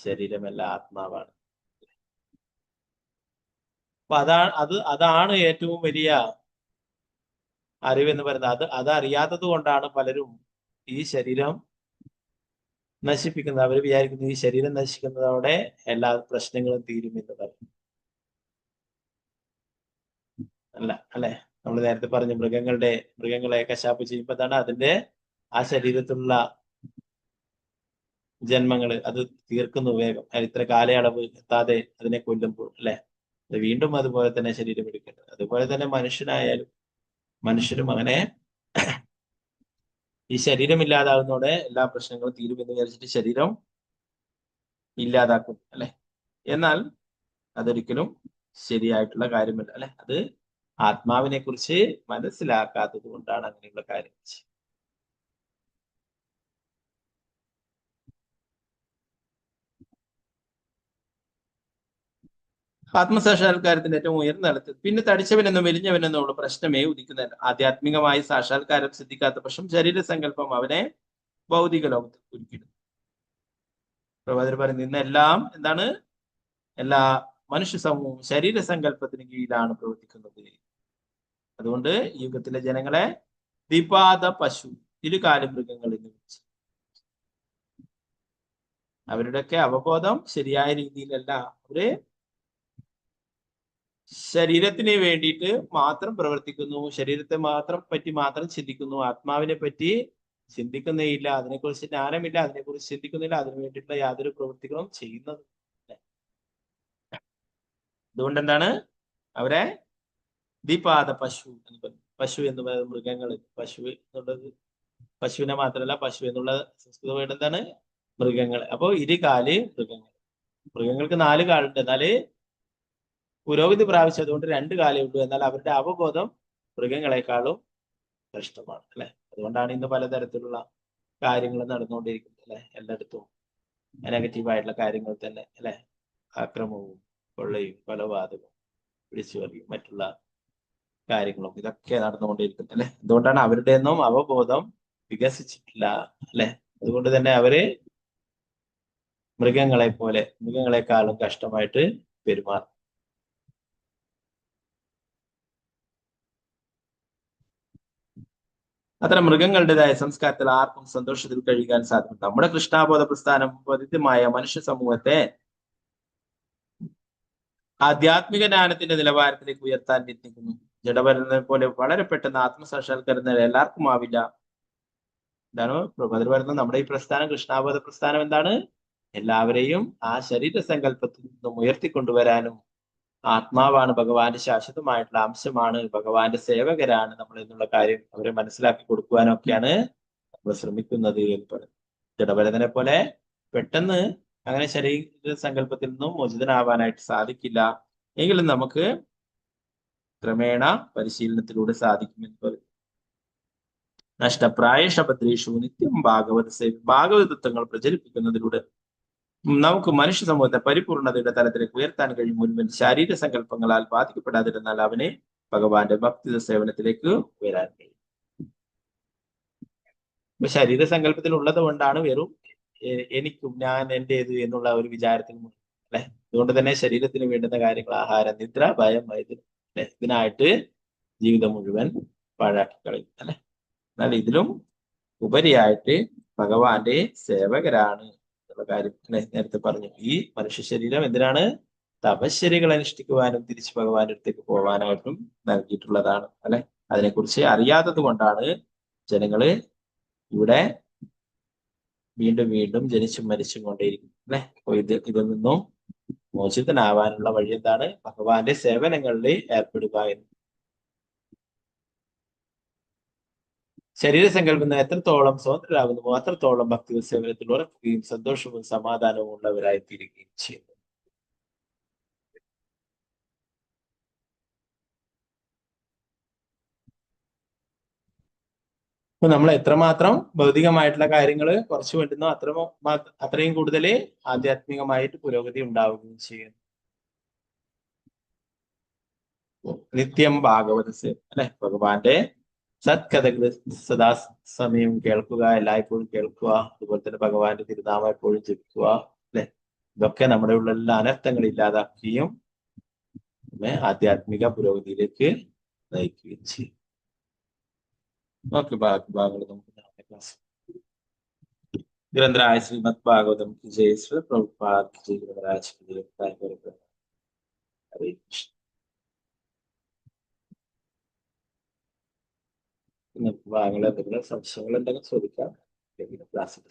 ശരീരമല്ല, ആത്മാവാണ്. അപ്പൊ അതാണ് ഏറ്റവും വലിയ അറിവെന്ന് പറയുന്നത്. അതറിയാത്തത് കൊണ്ടാണ് പലരും ഈ ശരീരം നശിപ്പിക്കുന്നത്. അവർ വിചാരിക്കുന്നത് ഈ ശരീരം നശിക്കുന്നതോടെ എല്ലാ പ്രശ്നങ്ങളും തീരുമെന്ന് പറയും. അല്ല, അല്ലെ? നമ്മൾ നേരത്തെ പറഞ്ഞു, മൃഗങ്ങളെ കശാപ്പ് ചെയ്യുമ്പോഴാണ് അതിന്റെ ആ ശരീരത്തിലുള്ള ജന്മങ്ങള് അത് തീർക്കുന്നു വേഗം. ഇത്ര കാലയളവ് എത്താതെ അതിനെ കൊല്ലുമ്പോൾ, അല്ലെ? വീണ്ടും അതുപോലെ തന്നെ ശരീരം എടുക്കേണ്ടത്. അതുപോലെ തന്നെ മനുഷ്യരും അങ്ങനെ ഈ ശരീരം ഇല്ലാതാകുന്നതോടെ എല്ലാ പ്രശ്നങ്ങളും തീരുമെന്ന് വിചാരിച്ചിട്ട് ശരീരം ഇല്ലാതാക്കും, അല്ലെ? എന്നാൽ അതൊരിക്കലും ശരിയായിട്ടുള്ള കാര്യമല്ല, അല്ലെ? അത് ആത്മാവിനെ കുറിച്ച് മനസ്സിലാക്കാത്തത് കൊണ്ടാണ് അങ്ങനെയുള്ള കാര്യങ്ങൾ ചെയ്യുന്നത്. ആത്മസാക്ഷാത്കാരത്തിന്റെ ഏറ്റവും ഉയർന്ന തലത്തിൽ പിന്നെ തടിച്ചവനെന്നോ മെലിഞ്ഞവനെന്നോ ഉള്ള പ്രശ്നമേ ഉദിക്കുന്നില്ല. ആധ്യാത്മികമായി സാക്ഷാത്കാരം സിദ്ധിക്കാത്ത പക്ഷം ശരീരസങ്കല്പം അവനെ ഭൗതിക ലോകത്തിൽ കുരുക്കിടും. പ്രവാചകർ പറയുന്നത്, ഇന്നെല്ലാം എന്താണ്? എല്ലാ മനുഷ്യ സമൂഹവും ശരീരസങ്കല്പത്തിന് കീഴിലാണ് പ്രവർത്തിക്കുന്നത്. അതുകൊണ്ട് ഈ യുഗത്തിലെ ജനങ്ങളെ ദ്വിപാദ പശു, ഇരുകാലി മൃഗങ്ങൾ എന്ന് വിളിച്ചു. അവരുടെയൊക്കെ അവബോധം ശരിയായ രീതിയിലല്ല. അവര് ശരീരത്തിന് വേണ്ടിയിട്ട് മാത്രം പ്രവർത്തിക്കുന്നു, ശരീരത്തെ പറ്റി മാത്രം ചിന്തിക്കുന്നു, ആത്മാവിനെ പറ്റി ചിന്തിക്കുന്നേയില്ല, അതിനെക്കുറിച്ച് ജ്ഞാനമില്ല, അതിനെക്കുറിച്ച് ചിന്തിക്കുന്നില്ല, അതിനു വേണ്ടിയിട്ടുള്ള യാതൊരു പ്രവൃത്തികളും ചെയ്യുന്നത്. അതുകൊണ്ട് എന്താണ്? അവരെ ദ്വിപാദ പശു എന്ന് പറയും. പശു എന്ന് പറയുന്നത് മൃഗങ്ങൾ. പശു എന്നുള്ളത് പശുവിനെ മാത്രമല്ല, പശു എന്നുള്ള സംസ്കൃത വേർഡ് എന്താണ്? മൃഗങ്ങൾ. അപ്പോ ഇരുകാല് മൃഗങ്ങൾ. മൃഗങ്ങൾക്ക് 4 കാലുണ്ട്, എന്നാല് പുരോഗതി പ്രാപിച്ചതുകൊണ്ട് 2 കാലേ ഉള്ളൂ. എന്നാൽ അവരുടെ അവബോധം മൃഗങ്ങളെക്കാളും കഷ്ടമാണ് അല്ലെ. അതുകൊണ്ടാണ് ഇന്ന് പലതരത്തിലുള്ള കാര്യങ്ങൾ നടന്നുകൊണ്ടിരിക്കുന്നത് അല്ലെ. എല്ലായിടത്തും നെഗറ്റീവായിട്ടുള്ള കാര്യങ്ങൾ തന്നെ അല്ലെ. ആക്രമണവും കൊള്ളയും കൊലപാതകവും പിടിച്ചുപറിയും മറ്റുള്ള കാര്യങ്ങളും ഇതൊക്കെ നടന്നുകൊണ്ടിരിക്കുന്നത് അല്ലെ. അതുകൊണ്ടാണ് അവരുടെ ഒന്നും അവബോധം വികസിച്ചിട്ടില്ല അല്ലെ. അതുകൊണ്ട് തന്നെ അവര് മൃഗങ്ങളെക്കാളും കഷ്ടമായിട്ട് പെരുമാറും. അത്തരം മൃഗങ്ങളുടേതായ സംസ്കാരത്തിൽ ആർക്കും സന്തോഷത്തിൽ കഴിയാൻ സാധിക്കും. നമ്മുടെ കൃഷ്ണാബോധ പ്രസ്ഥാനം പതിതമായ മനുഷ്യ സമൂഹത്തെ ആധ്യാത്മിക ജ്ഞാനത്തിന്റെ നിലവാരത്തിലേക്ക് ഉയർത്താൻ യത്നിക്കുന്നു. ജഡഭരനെ പോലെ വളരെ പെട്ടെന്ന് ആത്മസാക്ഷാത്കാരം എല്ലാവർക്കും ആവില്ല. എന്താണ് ബദർ പറയുന്നത്? നമ്മുടെ ഈ പ്രസ്ഥാനം, കൃഷ്ണാബോധ പ്രസ്ഥാനം എന്താണ്? എല്ലാവരെയും ആ ശരീര സങ്കല്പത്തിൽ നിന്നും ഉയർത്തിക്കൊണ്ടുവരാനും, ആത്മാവാണ് ഭഗവാന്റെ ശാശ്വതമായിട്ടുള്ള അംശമാണ്, ഭഗവാന്റെ സേവകരാണ് നമ്മൾ എന്നുള്ള കാര്യം അവരെ മനസ്സിലാക്കി കൊടുക്കുവാനും ഒക്കെയാണ് നമ്മൾ ശ്രമിക്കുന്നത് എന്ന് പറയുന്നത്. ജഡഭരതനെ പോലെ പെട്ടെന്ന് അങ്ങനെ ശരീര സങ്കല്പത്തിൽ നിന്നും മോചിതനാവാനായിട്ട് സാധിക്കില്ല. എങ്കിലും നമുക്ക് ക്രമേണ പരിശീലനത്തിലൂടെ സാധിക്കുമെന്ന് പറയും. നഷ്ടപ്രായ ശബദ്രേഷു നിത്യം ഭാഗവതത്വങ്ങൾ പ്രചരിപ്പിക്കുന്നതിലൂടെ നമുക്ക് മനുഷ്യ സമൂഹത്തെ പരിപൂർണതയുടെ തലത്തിലേക്ക് ഉയർത്താൻ കഴിയും. മുൻപിൽ ശാരീര സങ്കല്പങ്ങളാൽ ബാധിക്കപ്പെടാതിരുന്നാൽ അവനെ ഭഗവാന്റെ ഭക്തി സേവനത്തിലേക്ക് ഉയരാൻ കഴിയും. ഇപ്പൊ ശരീര സങ്കല്പത്തിൽ ഉള്ളത് കൊണ്ടാണ് വെറും എനിക്കും ഞാൻ എന്റേത് എന്നുള്ള ഒരു വിചാരത്തിൽ അല്ലെ. അതുകൊണ്ട് തന്നെ ശരീരത്തിന് വേണ്ടുന്ന കാര്യങ്ങൾ ആഹാരം, നിദ്ര, ഭയം, ഇതിനായിട്ട് ജീവിതം മുഴുവൻ പാഴാക്കി കളയും അല്ലെ. എന്നാൽ ഇതിലും ഉപരിയായിട്ട് ഭഗവാന്റെ സേവകരാണ് എന്നുള്ള കാര്യം നേരത്തെ പറഞ്ഞു. ഈ മനുഷ്യ ശരീരം എന്തിനാണ്? തപശ്ചര്യകൾ അനുഷ്ഠിക്കുവാനും തിരിച്ച് ഭഗവാന്റെ അടുത്തേക്ക് പോകാനായിട്ടും നൽകിയിട്ടുള്ളതാണ് അല്ലെ. അതിനെക്കുറിച്ച് അറിയാത്തത് കൊണ്ടാണ് ജനങ്ങള് ഇവിടെ വീണ്ടും വീണ്ടും ജനിച്ചും മരിച്ചും കൊണ്ടേയിരിക്കും അല്ലെ. അപ്പൊ ഇതിൽ നിന്നും മോചിതനാവാനുള്ള വഴി എന്താണ്? ഭഗവാന്റെ സേവനങ്ങളിൽ ഏർപ്പെടുക എന്ന്. ശരീരസങ്കല്പം എത്രത്തോളം സ്വതന്ത്രരാകുന്നുവോ അത്രത്തോളം ഭക്തി സേവനത്തിൽ ഉറക്കുകയും സന്തോഷവും സമാധാനവും ഉള്ളവരായി തീരുകയും ചെയ്യുന്നു. അപ്പൊ നമ്മൾ എത്രമാത്രം ഭൗതികമായിട്ടുള്ള കാര്യങ്ങൾ കുറച്ചു വേണ്ടുന്നോ അത്രയും കൂടുതൽ ആധ്യാത്മികമായിട്ട് പുരോഗതി ഉണ്ടാവുകയും ചെയ്യുന്നു. നിത്യം ഭാഗവത അല്ലെ. ഭഗവാന്റെ സത്കഥകൾ സദാ സമയം കേൾക്കുക, എല്ലായ്പ്പോഴും കേൾക്കുക. അതുപോലെ തന്നെ ഭഗവാന്റെ തിരുനാമം എപ്പോഴും ജപിക്കുക അല്ലെ. ഇതൊക്കെ നമ്മുടെ ഉള്ള അനർത്ഥങ്ങൾ ഇല്ലാതാക്കുകയും ആധ്യാത്മിക പുരോഗതിയിലേക്ക് നയിക്കുകയും ചെയ്യും. ഓക്കെ, ബാക്കി ഭാഗങ്ങൾ നമുക്ക് ക്ലാസ്. ഗ്രന്ഥരായ ശ്രീമദ് ഭാഗവതം की जय, श्री प्रभुपाद की जय, ഗ്രന്ഥരാജ് की जय. ഹരേ കൃഷ്ണ. ഭാഗങ്ങൾ എന്തെങ്കിലും സംശയങ്ങൾ ഉണ്ടെങ്കിൽ ചോദിക്കാം. ക്ലാസ്സിൽ